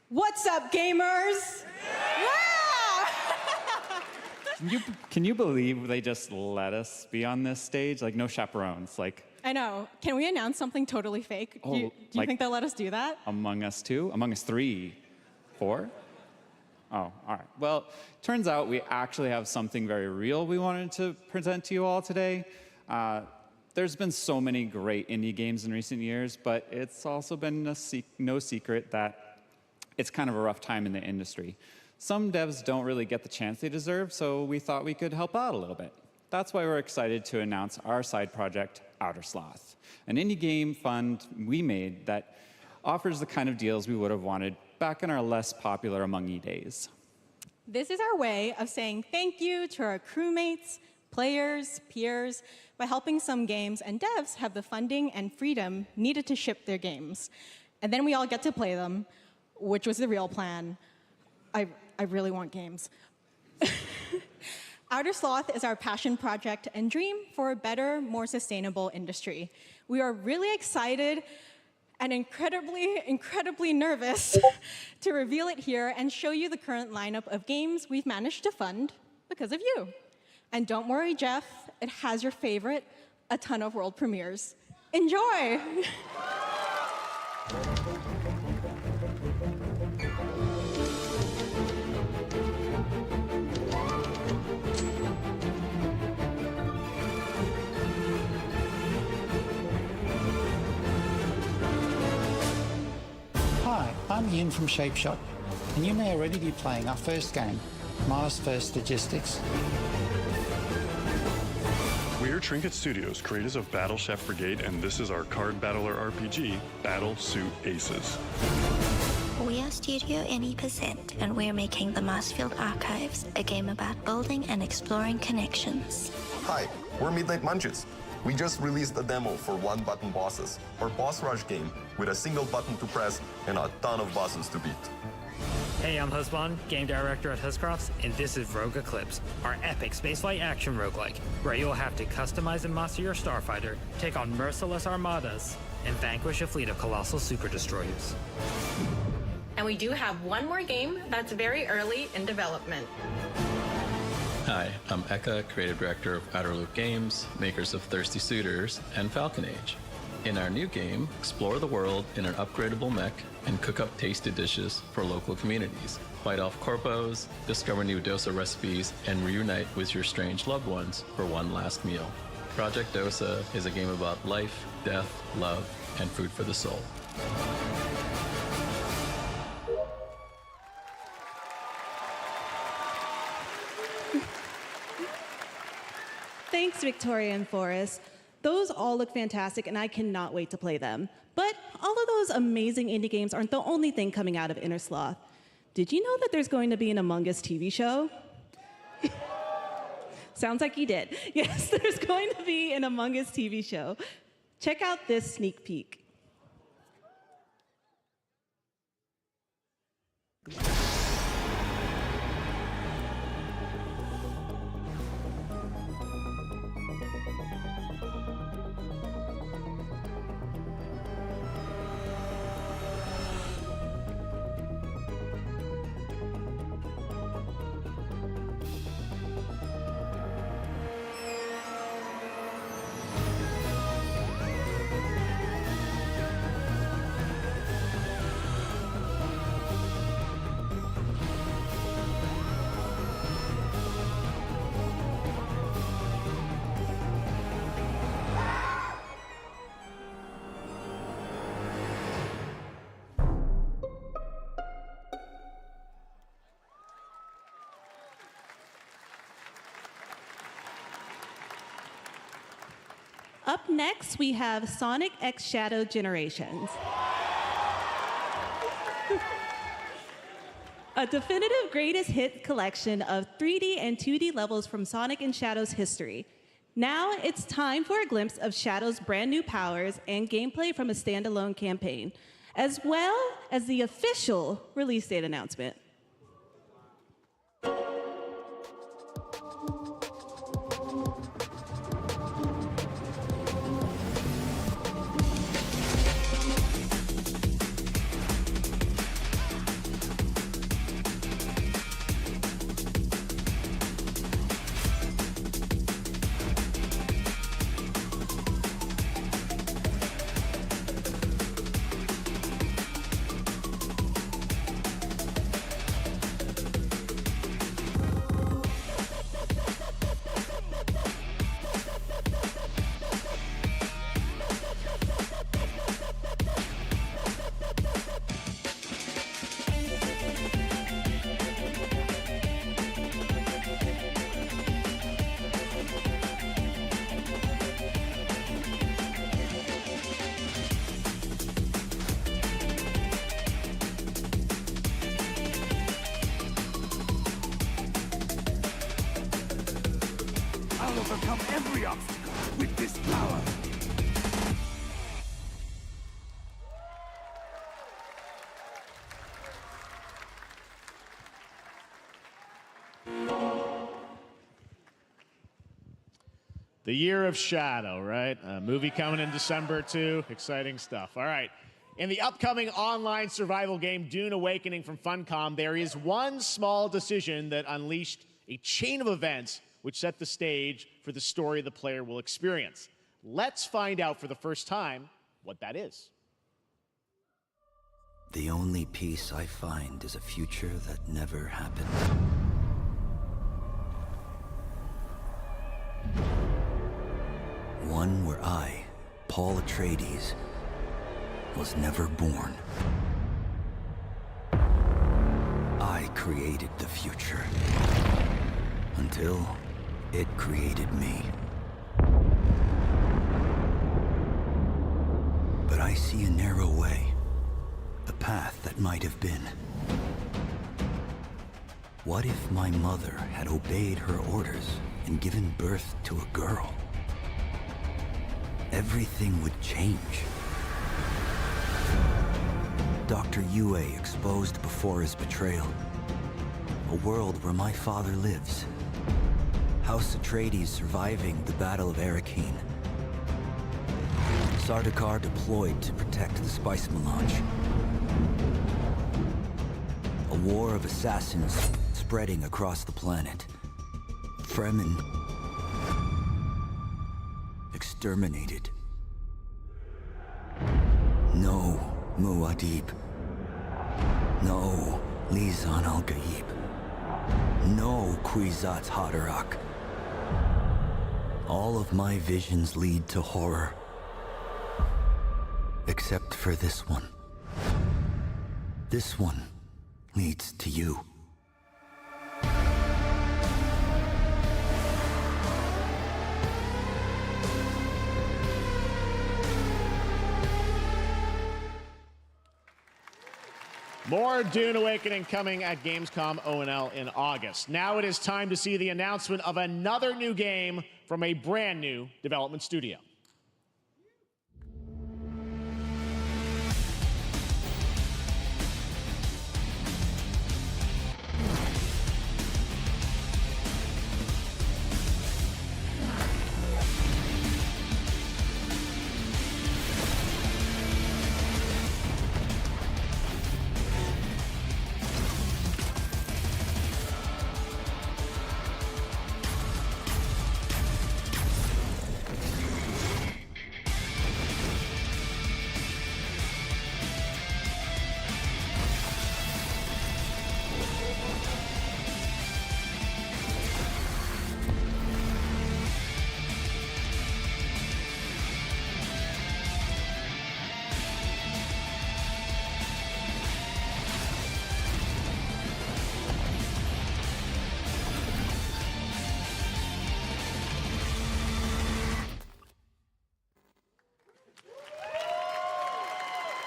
What's up, gamers? Can you believe they just let us be on this stage? Like, no chaperones. Like, I know. Can we announce something totally fake? Do you like think they'll let us do that? Among Us 2? Among Us 3? 4? Oh, all right. Well, turns out we actually have something very real we wanted to present to you all today. There's been so many great indie games in recent years, but it's also been no secret that it's kind of a rough time in the industry. Some devs don't really get the chance they deserve, so we thought we could help out a little bit. That's why we're excited to announce our side project, Outer Sloth, an indie game fund we made that offers the kind of deals we would have wanted back in our less popular Among Us days. This is our way of saying thank you to our crewmates, players, peers, by helping some games and devs have the funding and freedom needed to ship their games. And then we all get to play them, which was the real plan. I really want games. Outer Sloth is our passion project and dream for a better, more sustainable industry. We are really excited and incredibly nervous to reveal it here and show you the current lineup of games we've managed to fund because of you. And don't worry, Jeff, it has your favorite, a ton of world premieres. Enjoy! Hi, I'm Ian from Shapeshot, and you may already be playing our first game, Mars First Logistics. We're Trinket Studios, creators of Battle Chef Brigade, and this is our card battler RPG, Battle Suit Aces. We are Studio NE%, and we're making the Marsfield Archives, a game about building and exploring connections. Hi, we're Midnight Munches. We just released a demo for one-button bosses, our boss rush game with a single button to press and a ton of bosses to beat. Hey, I'm Husband, game director at Huscrofts, and this is Rogue Eclipse, our epic spaceflight action roguelike, where you'll have to customize and master your starfighter, take on merciless armadas, and vanquish a fleet of colossal super destroyers. And we do have one more game that's very early in development. Hi, I'm Eka, creative director of Outer Loop Games, makers of Thirsty Suitors and Falcon Age. In our new game, explore the world in an upgradable mech and cook up tasty dishes for local communities. Fight off corpos, discover new dosa recipes, and reunite with your strange loved ones for one last meal. Project Dosa is a game about life, death, love, and food for the soul. Thanks, Victoria and Forrest. Those all look fantastic, and I cannot wait to play them. But all of those amazing indie games aren't the only thing coming out of Inner Sloth. Did you know that there's going to be an Among Us TV show? Sounds like you did. Yes, there's going to be an Among Us TV show. Check out this sneak peek. Up next, we have Sonic X Shadow Generations. A definitive greatest hit collection of 3D and 2D levels from Sonic and Shadow's history. Now it's time for a glimpse of Shadow's brand new powers and gameplay from a standalone campaign, as well as the official release date announcement. I'll overcome every obstacle with this power. The Year of Shadow, right? A movie coming in December, too. Exciting stuff. All right. In the upcoming online survival game, Dune Awakening from Funcom, there is one small decision that unleashed a chain of events which set the stage for the story the player will experience. Let's find out for the first time what that is. The only peace I find is a future that never happened. One where I, Paul Atreides, was never born. I created the future until it created me. But I see a narrow way, a path that might have been. What if my mother had obeyed her orders and given birth to a girl? Everything would change. Dr. Yue exposed before his betrayal. A world where my father lives. House Atreides surviving the Battle of Arrakeen. Sardaukar deployed to protect the spice melange. A war of assassins spreading across the planet. Fremen exterminated. No Muad'Dib. No Lisan al-Gaib. No Kwisatz Haderach. All of my visions lead to horror. Except for this one. This one leads to you. More Dune Awakening coming at Gamescom O&L in August. Now it is time to see the announcement of another new game from a brand new development studio.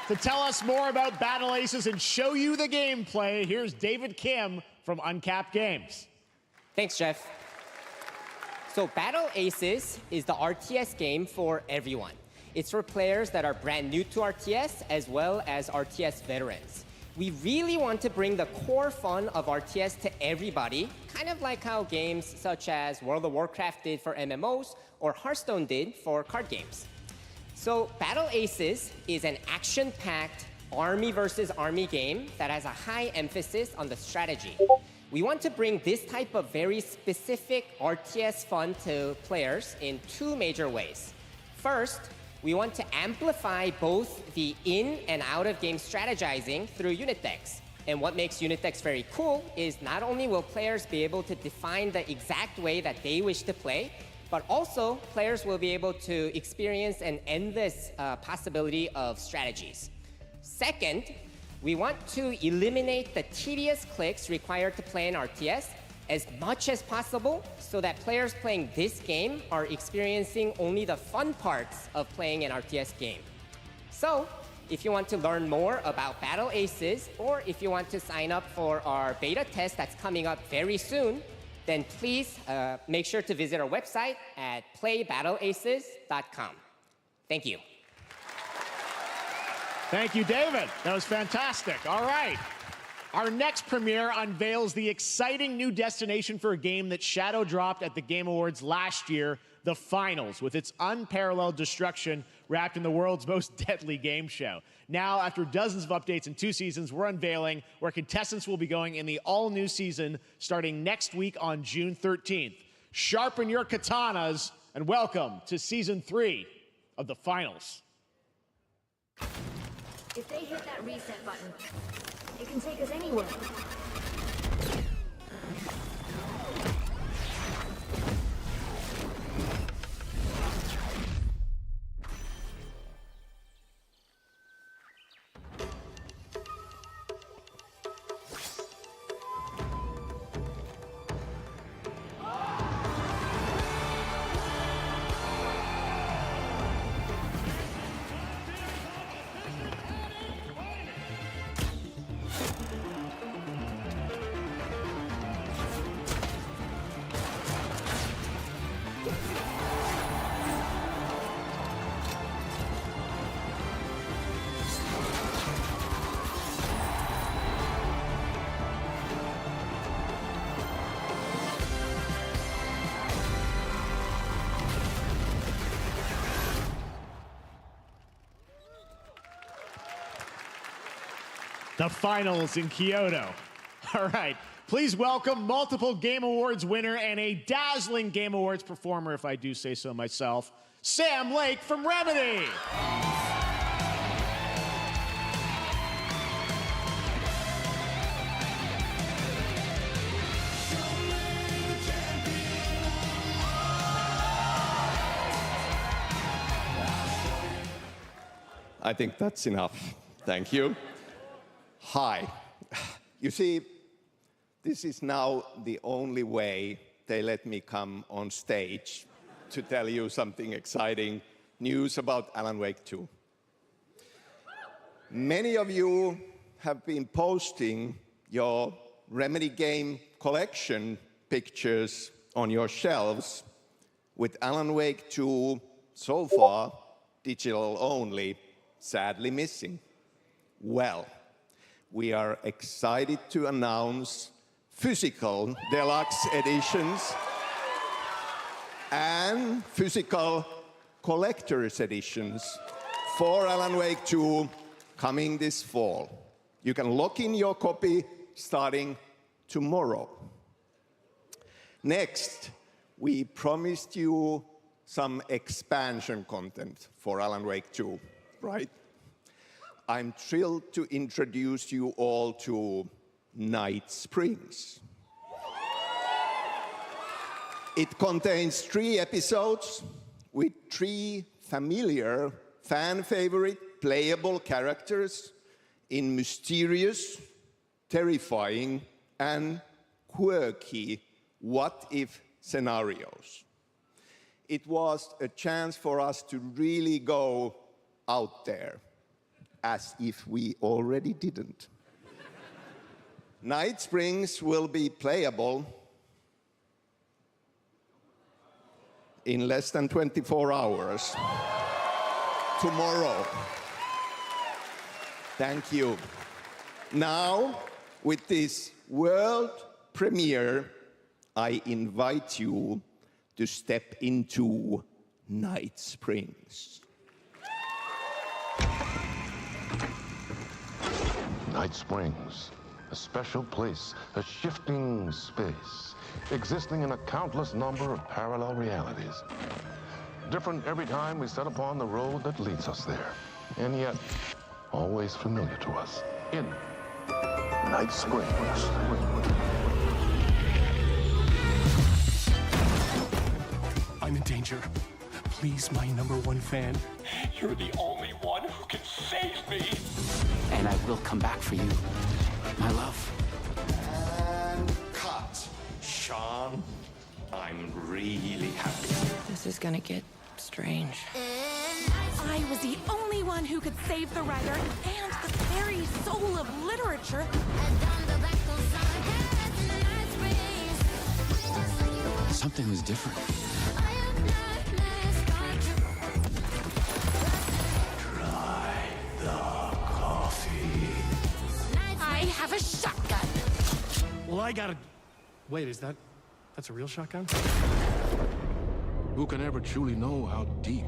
To tell us more about Battle Aces and show you the gameplay, here's David Kim from Uncapped Games. Thanks, Jeff. So Battle Aces is the RTS game for everyone. It's for players that are brand new to RTS as well as RTS veterans. We really want to bring the core fun of RTS to everybody, kind of like how games such as World of Warcraft did for MMOs or Hearthstone did for card games. So Battle Aces is an action-packed army versus army game that has a high emphasis on the strategy. We want to bring this type of very specific RTS fun to players in two major ways. First, we want to amplify both the in and out of game strategizing through unit decks. And what makes unit decks very cool is not only will players be able to define the exact way that they wish to play, but also players will be able to experience an endless possibility of strategies. Second, we want to eliminate the tedious clicks required to play an RTS as much as possible so that players playing this game are experiencing only the fun parts of playing an RTS game. So, if you want to learn more about Battle Aces, or if you want to sign up for our beta test that's coming up very soon, then please make sure to visit our website at playbattleaces.com. Thank you. Thank you, David. That was fantastic. All right. Our next premiere unveils the exciting new destination for a game that shadow dropped at the Game Awards last year, the Finals, with its unparalleled destruction wrapped in the world's most deadly game show. Now, after dozens of updates in 2 seasons, we're unveiling where contestants will be going in the all-new season starting next week on June 13th. Sharpen your katanas and welcome to Season 3 of the Finals. If they hit that reset button, it can take us anywhere. The Finals in Kyoto. All right, please welcome multiple Game Awards winner and a dazzling Game Awards performer, if I do say so myself, Sam Lake from Remedy. I think that's enough. Thank you. Hi. You see, this is now the only way they let me come on stage to tell you something exciting news about Alan Wake 2. Many of you have been posting your Remedy game collection pictures on your shelves with Alan Wake 2 so far digital only, sadly missing. Well, we are excited to announce physical deluxe editions and physical collector's editions for Alan Wake 2 coming this fall. You can lock in your copy starting tomorrow. Next, we promised you some expansion content for Alan Wake 2, right? I'm thrilled to introduce you all to Night Springs. It contains 3 episodes with 3 familiar, fan-favorite, playable characters in mysterious, terrifying, and quirky what-if scenarios. It was a chance for us to really go out there, as if we already didn't. Night Springs will be playable in less than 24 hours. Tomorrow. Thank you. Now, with this world premiere, I invite you to step into Night Springs. Night Springs, a special place, a shifting space, existing in a countless number of parallel realities. Different every time we set upon the road that leads us there, and yet always familiar to us in Night Springs. I'm in danger. Please, my #1 fan. You're the only one who can save me. And I will come back for you, my love. And cut. Sean, I'm really happy. This is gonna get strange. I was the only one who could save the writer and the very soul of literature. Something was different. I have a shot. I gotta... Wait, that's a real shotgun? Who can ever truly know how deep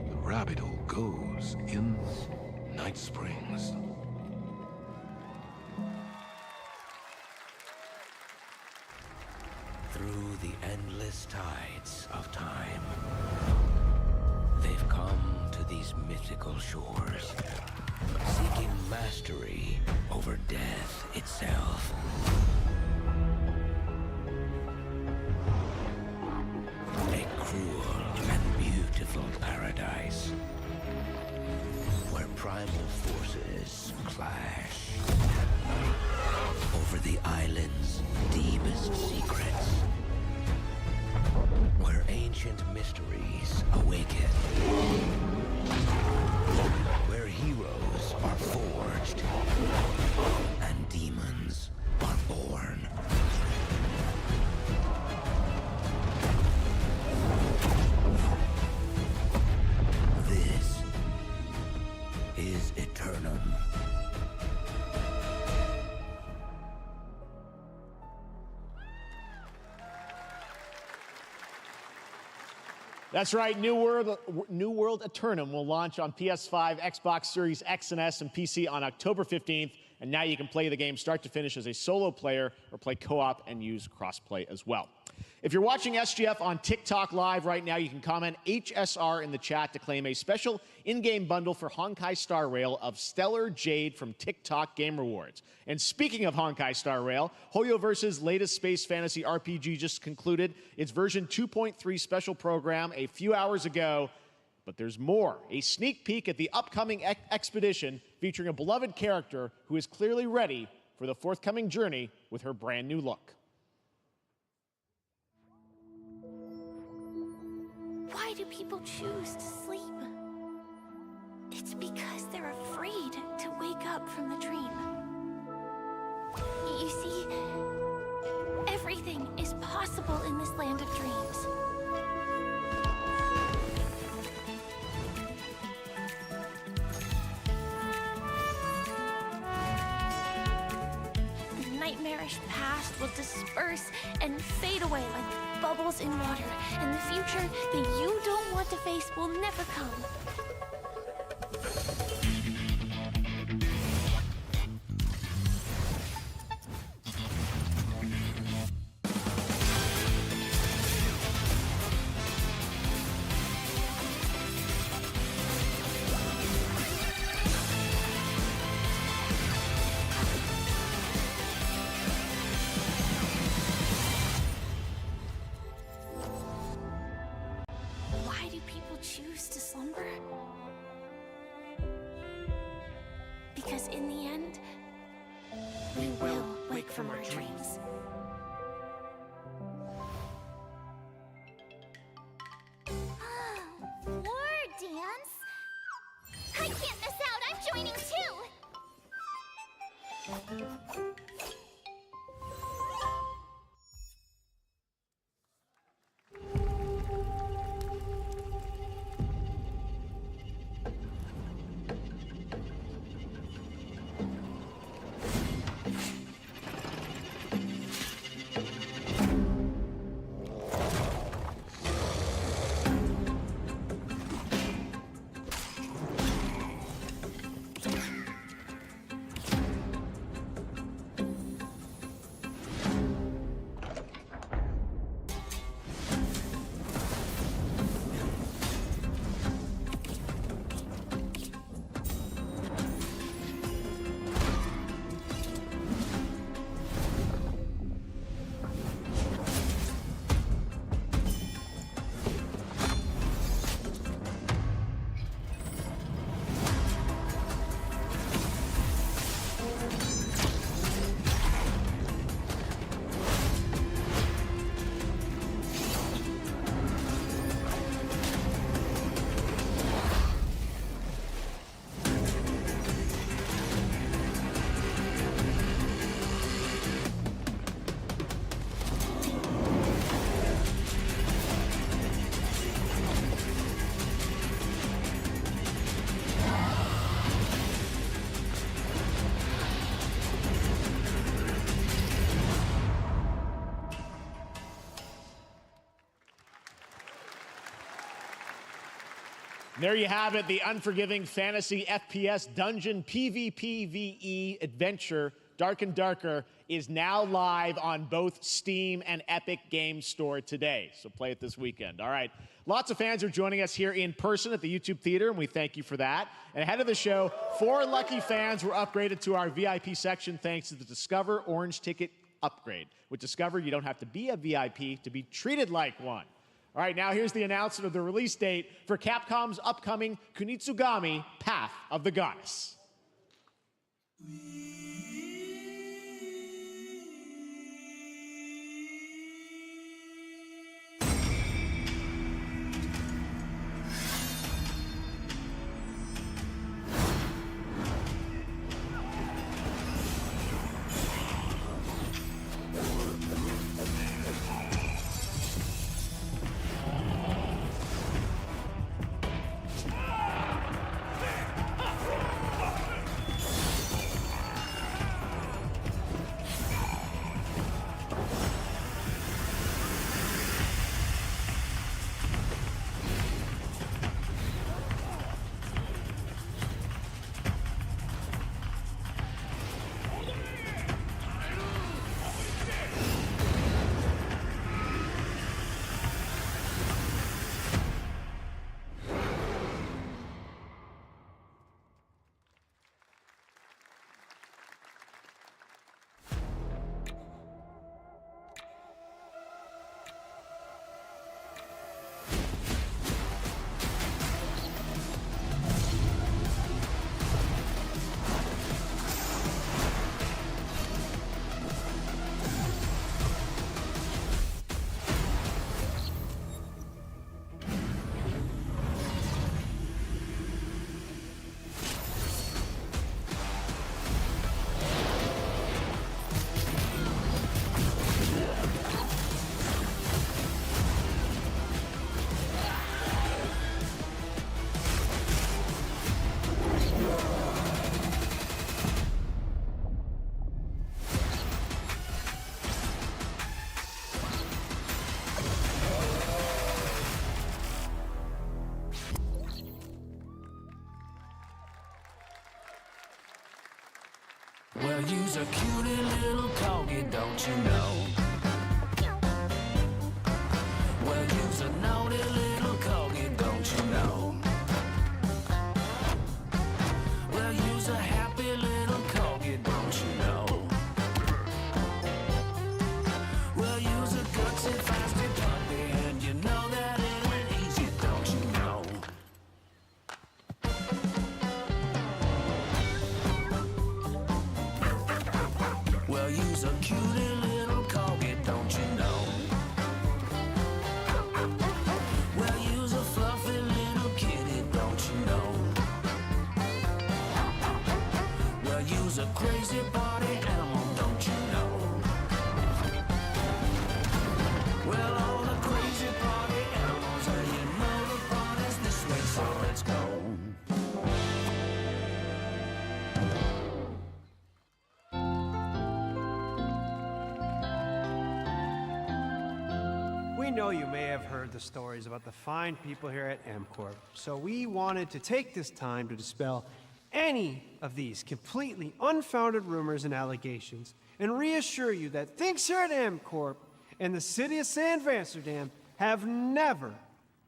the rabbit hole goes in Night Springs? Through the endless tides of time, they've come to these mythical shores, seeking mastery over death itself. A cruel and beautiful paradise, where primal forces clash over the island's deepest secrets, where ancient mysteries awaken, where heroes are forged and demons are born. This is Eternum. That's right, New World Eternum will launch on PS5, Xbox Series X and S, and PC on October 15th. And now you can play the game start to finish as a solo player or play co-op and use crossplay as well. If you're watching SGF on TikTok Live right now, you can comment HSR in the chat to claim a special in-game bundle for Honkai Star Rail of Stellar Jade from TikTok Game Rewards. And speaking of Honkai Star Rail, Hoyoverse's latest space fantasy RPG just concluded its version 2.3 special program a few hours ago. But there's more. A sneak peek at the upcoming expedition featuring a beloved character who is clearly ready for the forthcoming journey with her brand new look. Why do people choose to sleep? It's because they're afraid to wake up from the dream. You see, everything is possible in this land of dreams. The nightmarish past will disperse and fade away like bubbles in water, and the future that you don't want to face will never come. Why do people choose to slumber? Because in the end, we will wake from our dreams. War dance? I can't miss out, I'm joining too! There you have it, the unforgiving fantasy FPS dungeon PvPvE adventure, Dark and Darker, is now live on both Steam and Epic Games Store today. So play it this weekend. All right. Lots of fans are joining us here in person at the YouTube Theater, and we thank you for that. And ahead of the show, 4 lucky fans were upgraded to our VIP section thanks to the Discover Orange Ticket upgrade. With Discover, you don't have to be a VIP to be treated like one. All right, now here's the announcement of the release date for Capcom's upcoming Kunitsugami Path of the Goddess. Well, you's a cutie little corgi, don't you know? Well, you's a naughty little corgi, don't you know? Well, you's a happy little corgi, don't you know? Well, you's a gutsy, feisty puppy, and you know that it ain't easy, don't you know? Well, you's a cutie little corgi, don't you know? Well, you's a fluffy little kitty, don't you know? Well, you's a crazy party animal, don't you know? Well, all the crazy party animals, and you know the party's this way, so let's go. We know you may have heard the stories about the fine people here at MCorp, so we wanted to take this time to dispel any of these completely unfounded rumors and allegations and reassure you that things here at MCorp and the city of San Vansterdam have never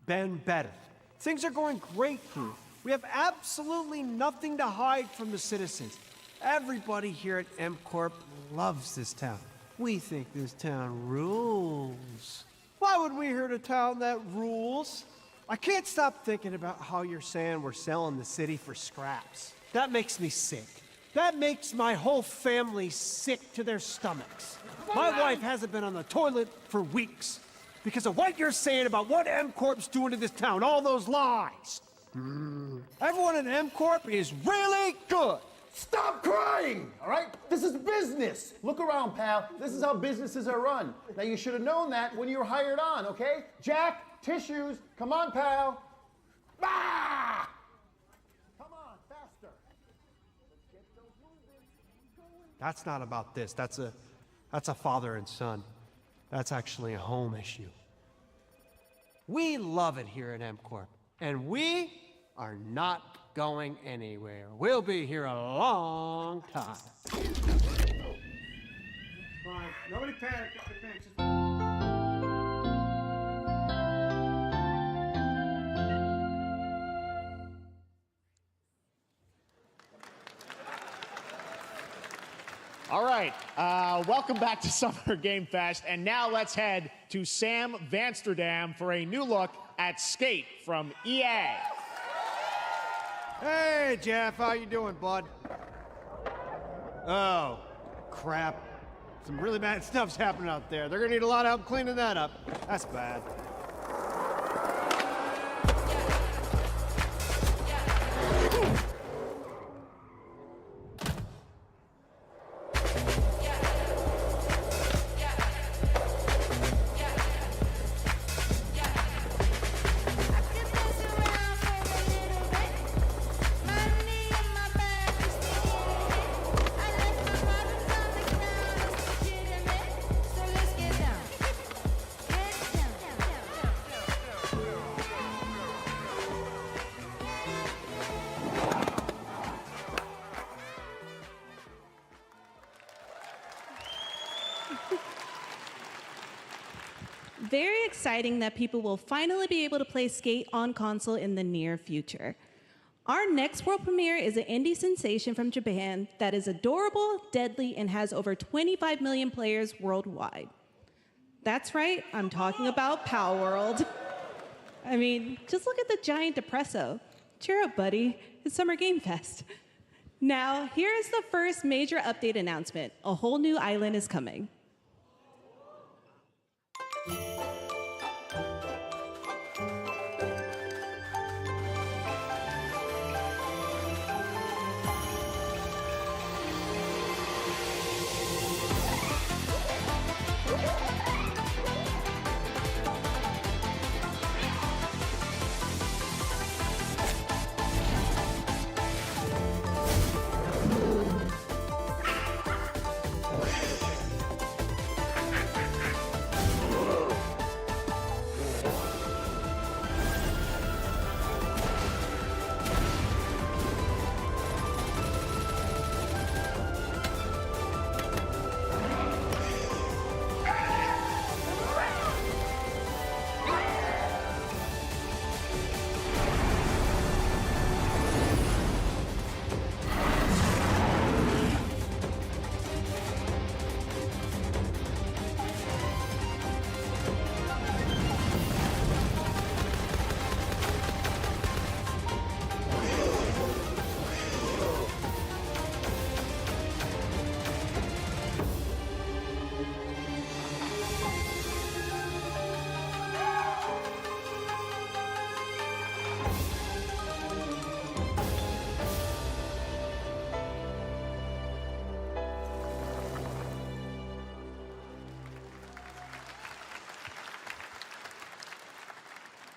been better. Things are going great here. We have absolutely nothing to hide from the citizens. Everybody here at MCorp loves this town. We think this town rules. Why would we hurt a town that rules? I can't stop thinking about how you're saying we're selling the city for scraps. That makes me sick. That makes my whole family sick to their stomachs. My wife hasn't been on the toilet for weeks because of what you're saying about what MCorp's doing to this town, all those lies. Everyone in MCorp is really good. Stop crying, all right? This is business. Look around, pal. This is how businesses are run. Now, you should have known that when you were hired on, okay? Jack, tissues. Come on, pal. Ah! Come on, faster. That's not about this. That's a father and son. That's actually a home issue. We love it here at MCorp, and we are not going anywhere. We'll be here a long time. Fine. Nobody panic. Nobody panic. All right, welcome back to Summer Game Fest, and now let's head to Sam Vansterdam for a new look at Skate from EA. Hey, Jeff, how you doing, bud? Oh, crap. Some really bad stuff's happening out there. They're gonna need a lot of help cleaning that up. That's bad. Very exciting that people will finally be able to play Skate on console in the near future. Our next world premiere is an indie sensation from Japan that is adorable, deadly, and has over 25 million players worldwide. That's right, I'm talking about Power World. I mean, just look at the giant depresso. Cheer up, buddy. It's Summer Game Fest. Now, here is the first major update announcement. A whole new island is coming.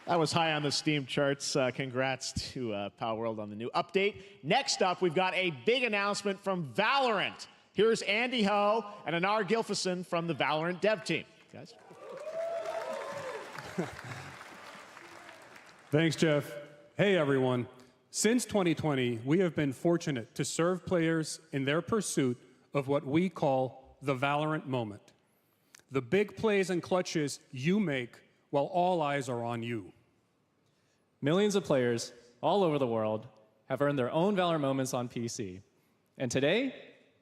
That was high on the Steam charts. Congrats to Power World on the new update. Next up, we've got a big announcement from Valorant. Here's Andy Ho and Anar Gilfison from the Valorant dev team. Guys. Thanks, Jeff. Hey, everyone. Since 2020, we have been fortunate to serve players in their pursuit of what we call the Valorant moment. The big plays and clutches you make while all eyes are on you. Millions of players all over the world have earned their own Valorant moments on PC. And today,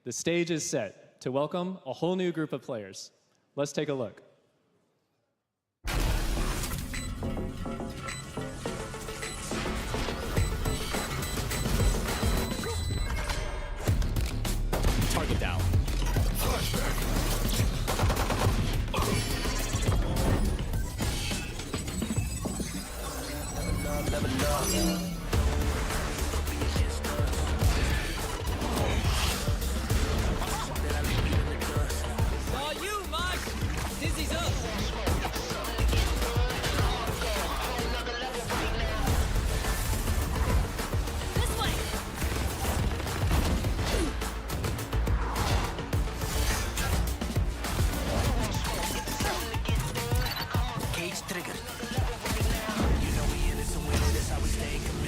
the stage is set to welcome a whole new group of players. Let's take a look. Target down. Saw you, Mike! Dizzy's up! This way! Cage trigger. You know we in it, so win it. That's how we stay committed.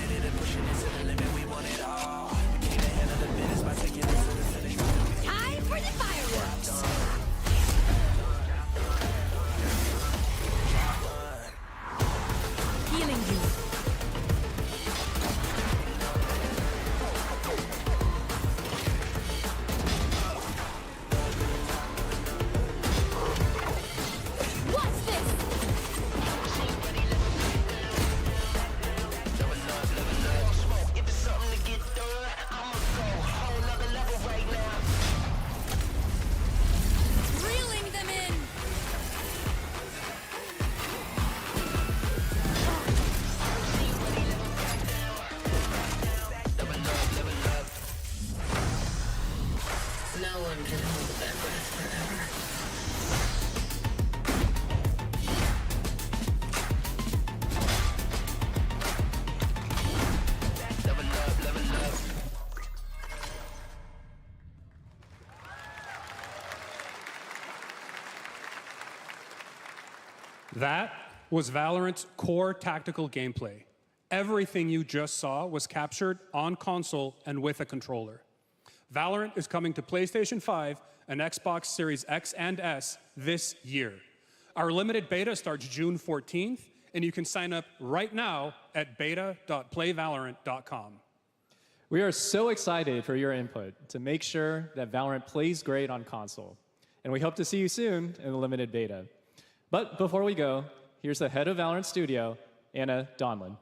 That was Valorant's core tactical gameplay. Everything you just saw was captured on console and with a controller. Valorant is coming to PlayStation 5 and Xbox Series X and S this year. Our limited beta starts June 14th, and you can sign up right now at beta.playvalorant.com. We are so excited for your input to make sure that Valorant plays great on console. And we hope to see you soon in the limited beta. But before we go, here's the head of Valorant Studio, Anna Donlin.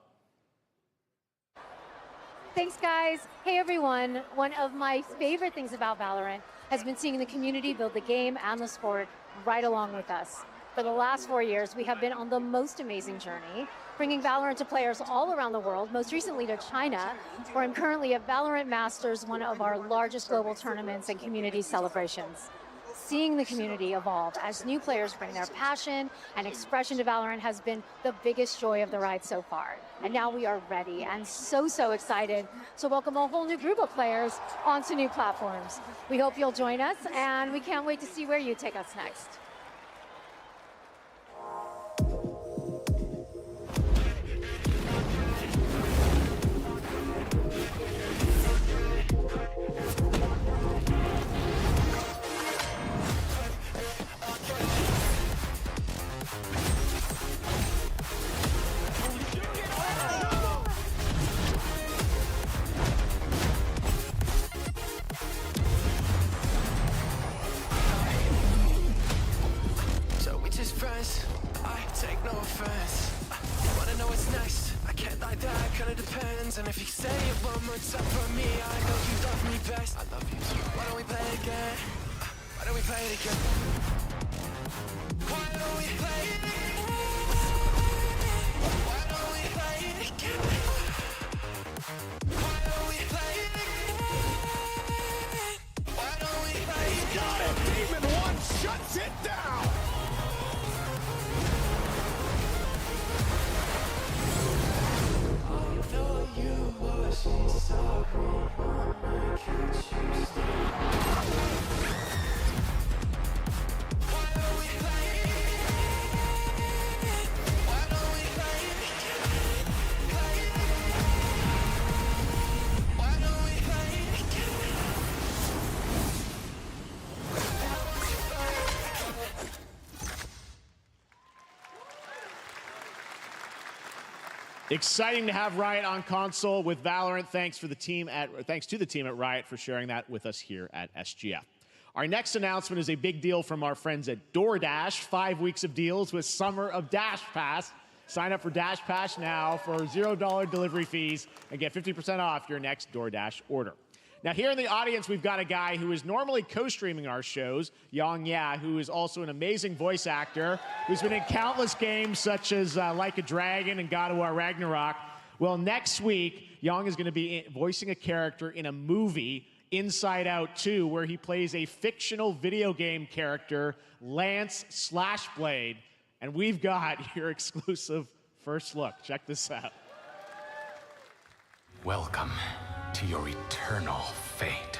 Thanks, guys. Hey, everyone. One of my favorite things about Valorant has been seeing the community build the game and the sport right along with us. For the last 4 years, we have been on the most amazing journey, bringing Valorant to players all around the world, most recently to China, where I'm currently at Valorant Masters, one of our largest global tournaments and community celebrations. Seeing the community evolve as new players bring their passion and expression to Valorant has been the biggest joy of the ride so far. And now we are ready and so excited to welcome a whole new group of players onto new platforms. We hope you'll join us, and we can't wait to see where you take us next. So we just friends, I take no offense. Wanna know what's next? I can't lie, that kinda depends. And if you say it one more time for me, I know you love me best. I love you too. Why don't we play it again? Why don't we play it again? Why don't we play it again? Why don't we play it again? Why don't we play it again? Why don't we play it again? Got it! Demon 1 shuts it down! Exciting to have Riot on console with Valorant. Thanks to the team at Riot for sharing that with us here at SGF. Our next announcement is a big deal from our friends at DoorDash. 5 weeks of deals with Summer of Dash Pass. Sign up for Dash Pass now for $0 delivery fees and get 50% off your next DoorDash order. Now, here in the audience, we've got a guy who is normally co-streaming our shows, Yang Ya, who is also an amazing voice actor, who's been in countless games such as Like a Dragon and God of War Ragnarok. Well, next week, Yang is going to be voicing a character in a movie, Inside Out 2, where he plays a fictional video game character, Lance Slashblade. And we've got your exclusive first look. Check this out. Welcome to your eternal fate.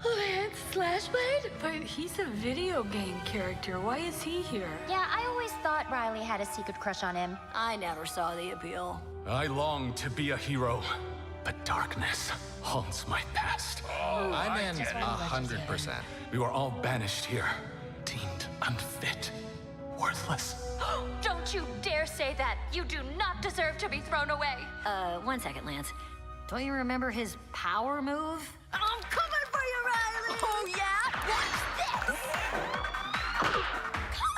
Lance Slashblade? But he's a video game character. Why is he here? Yeah, I always thought Riley had a secret crush on him. I never saw the appeal. I long to be a hero, but darkness haunts my past. I'm in 100%. We were all banished here, deemed unfit, worthless. Don't you dare say that! You do not deserve to be thrown away! 1 second, Lance. Don't you remember his power move? I'm coming for you, Riley! Oh, yeah? What's this? Come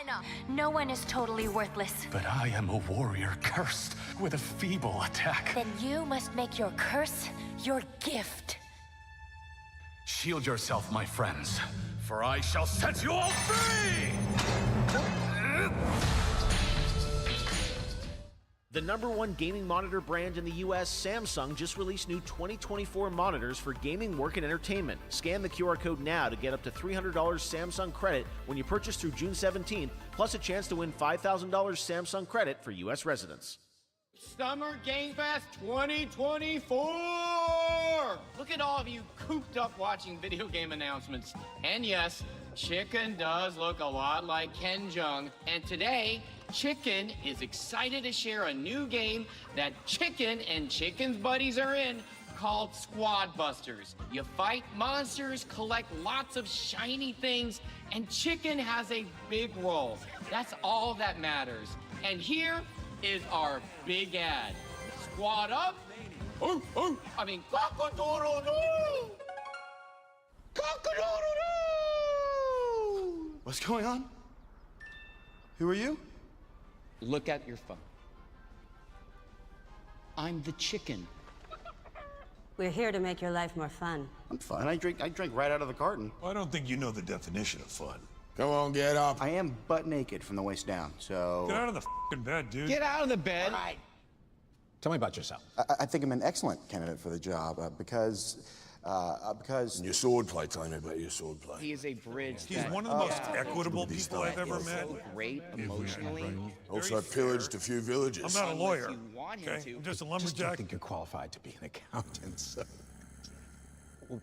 on! No one is totally worthless. But I am a warrior cursed with a feeble attack. Then you must make your curse your gift. Shield yourself, my friends, for I shall set you all free! The #1 gaming monitor brand in the US, Samsung, just released new 2024 monitors for gaming, work, and entertainment. Scan the QR code now to get up to $300 Samsung credit when you purchase through June 17th, plus a chance to win $5,000 Samsung credit for US residents. Summer Game Fest 2024! Look at all of you cooped up watching video game announcements. And yes, Chicken does look a lot like Ken Jeong, and today, Chicken is excited to share a new game that Chicken and Chicken's buddies are in called Squad Busters. You fight monsters, collect lots of shiny things, and Chicken has a big role. That's all that matters. And here is our big ad. Squad up. Cock-a-doodle-doo! Cock-a-doodle-doo! What's going on? Who are you? Look at your phone. I'm the chicken. We're here to make your life more fun. I'm fine. I drink right out of the carton. I don't think you know the definition of fun. Come on, get up. I am butt naked from the waist down, so... Get out of the f***ing bed, dude. Get out of the bed. All right. Tell me about yourself. I think I'm an excellent candidate for the job because... And your swordplay, tell me about your swordplay. He is a bridge. He's one of the most equitable people I've ever met. So great emotionally. Also pillaged a few villages. I'm not a lawyer, okay? I'm just a I lumberjack. don't think you're qualified to be an accountant, so.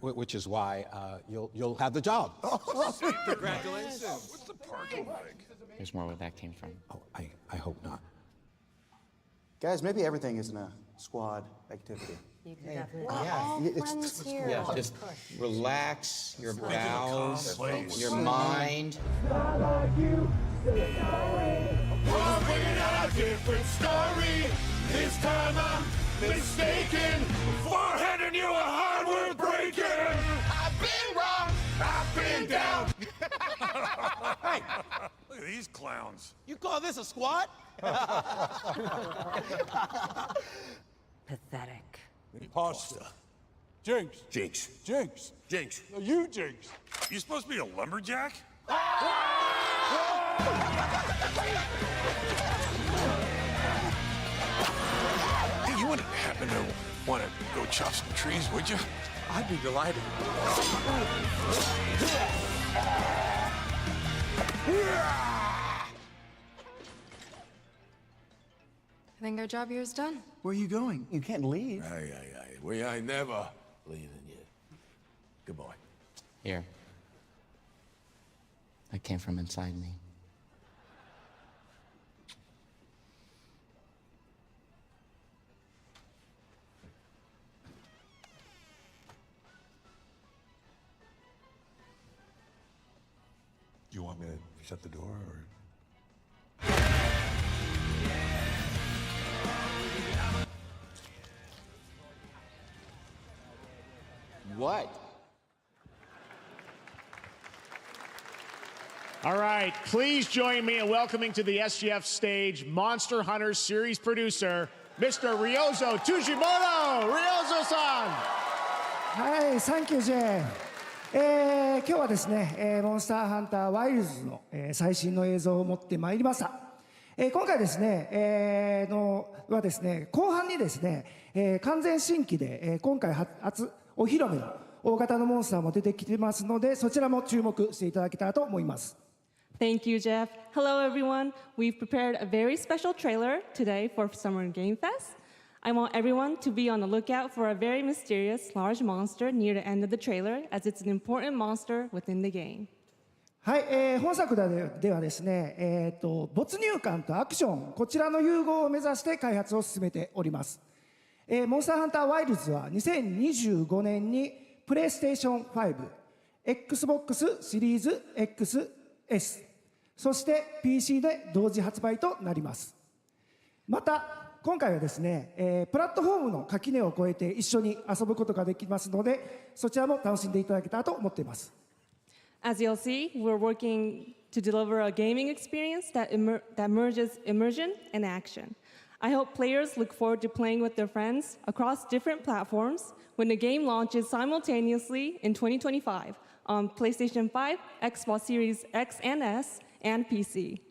Which is why you'll have the job. Congratulations. What's the parking like? There's more where that came from. Oh, I hope not. Guys, maybe everything isn't a squad activity. You can definitely. Yeah, just relax your bowels, your mind. We're bringing out a different story. This time I'm mistaken. Foreheading you a hard-word breaking. I've been wrong. I've been down. Hey, look at these clowns. You call this a squad? Pathetic. Pasta. Jinx. Jinx. Jinx. Jinx. No, you Jinx. You supposed to be a lumberjack? Hey, you wouldn't happen to want to go chop some trees, would you? I'd be delighted. I think our job here is done. Where are you going? You can't leave. Aye. We ain't never leaving you. Goodbye. Here. That came from inside me. Do you want me to shut the door, or? What? All right, please join me in welcoming to the SGF stage Monster Hunters series producer, Mr. Ryozo Tujimoto. Ryozo-san! はい、サンキュー J。今日はですね、モンスターハンターワイルズの、最新の映像を持ってまいりました。今回ですね、はですね、後半にですね、完全新規で、今回初お披露目の大型のモンスターも出てきてますので、そちらも注目していただけたらと思います。Thank you, Jeff. Hello, everyone. We've prepared a very special trailer today for Summer Game Fest. I want everyone to be on the lookout for a very mysterious large monster near the end of the trailer, as it's an important monster within the game. はい、本作ではですね、没入感とアクション、こちらの融合を目指して開発を進めております。モンスターハンターワイルズは2025年にプレイステーション5、Xbox シリーズ XS、そして PC で同時発売となります。また今回はですね、プラットフォームの垣根を越えて一緒に遊ぶことができますので、そちらも楽しんでいただけたらと思っています。As you'll see, we're working to deliver a gaming experience that merges immersion and action. I hope players look forward to playing with their friends across different platforms when the game launches simultaneously in 2025 on PlayStation 5, Xbox Series X and S, and PC.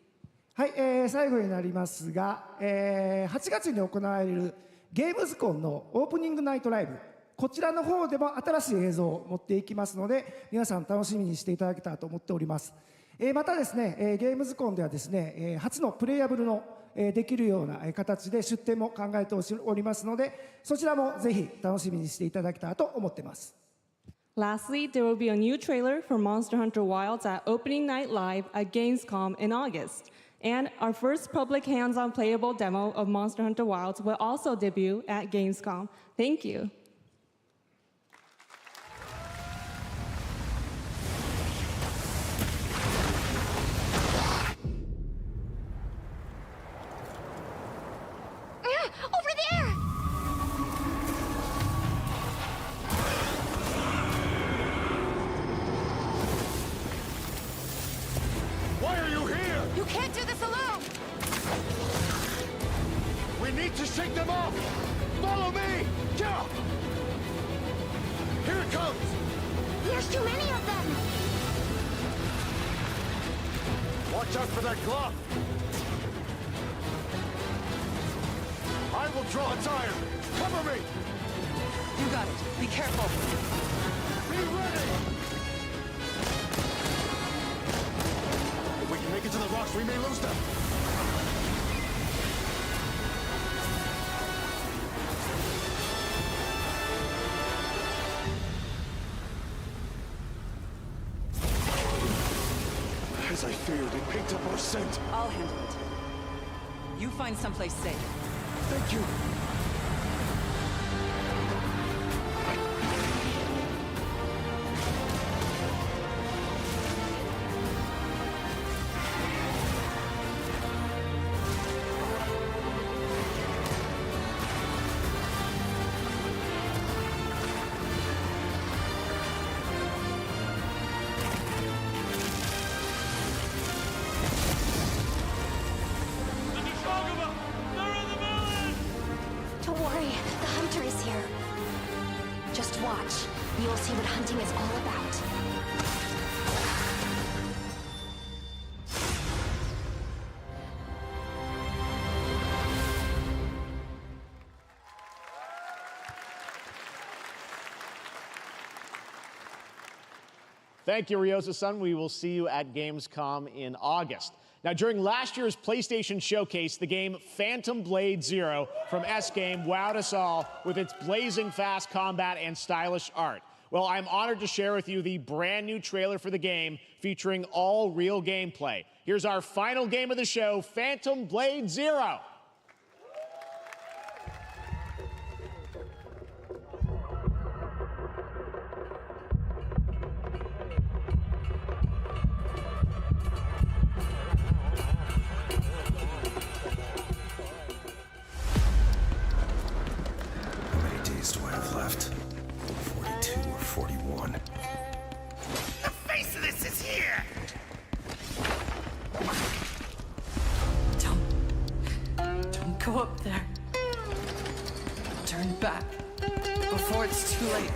はい、最後になりますが、8月に行われるゲームズコンのオープニングナイトライブ、こちらの方でも新しい映像を持っていきますので、皆さん楽しみにしていただけたらと思っております。またですね、ゲームズコンではですね、初のプレイヤブルのできるような形で出展も考えておりますので、そちらもぜひ楽しみにしていただけたらと思っています。Lastly, there will be a new trailer for Monster Hunter Wilds at opening night live at Gamescom in August. And our first public hands-on playable demo of Monster Hunter Wilds will also debut at Gamescom. Thank you. Over there! Why are you here? You can't do this alone! We need to shake them off! Follow me! Yeah! Here it comes! There's too many of them! Watch out for that glove! I will draw its iron! Cover me! You got it. Be careful. Be ready! If we can make it to the rocks, we may lose them! As I feared, it picked up our scent. I'll handle it. You find someplace safe. Thank you. Don't worry, the hunter is here. Just watch. You'll see what hunting is all about. Thank you, Ryosa-san. We will see you at Gamescom in August. Now, during last year's PlayStation Showcase, the game Phantom Blade Zero from S-Game wowed us all with its blazing fast combat and stylish art. Well, I'm honored to share with you the brand new trailer for the game featuring all real gameplay. Here's our final game of the show, Phantom Blade Zero. How many days do I have left? 42 or 41? The face of this is here! Don't go up there. Turn back before it's too late.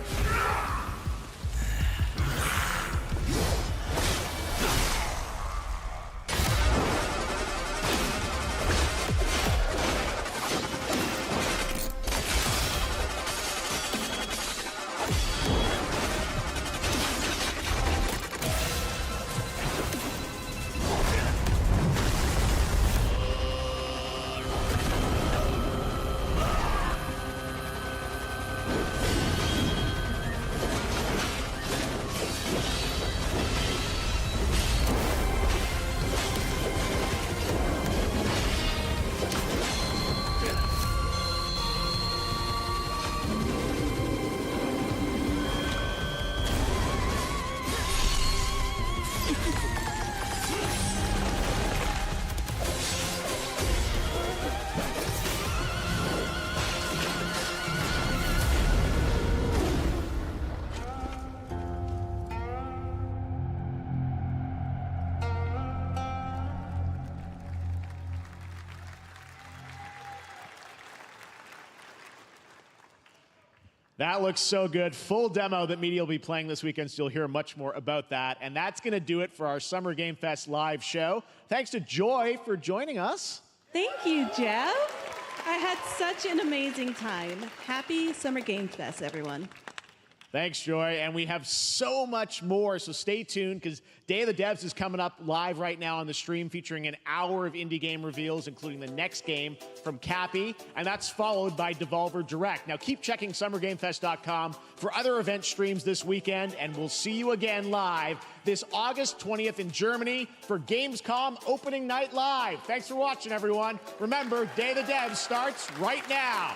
That looks so good. Full demo that media will be playing this weekend, so you'll hear much more about that. And that's going to do it for our Summer Game Fest live show. Thanks to Joy for joining us. Thank you, Jeff. I had such an amazing time. Happy Summer Game Fest, everyone. Thanks, Joy. And we have so much more, so stay tuned because Day of the Devs is coming up live right now on the stream, featuring an hour of indie game reveals, including the next game from Cappy, and that's followed by Devolver Direct. Now keep checking SummerGameFest.com for other event streams this weekend, and we'll see you again live this August 20th in Germany for Gamescom Opening Night Live. Thanks for watching, everyone. Remember, Day of the Devs starts right now.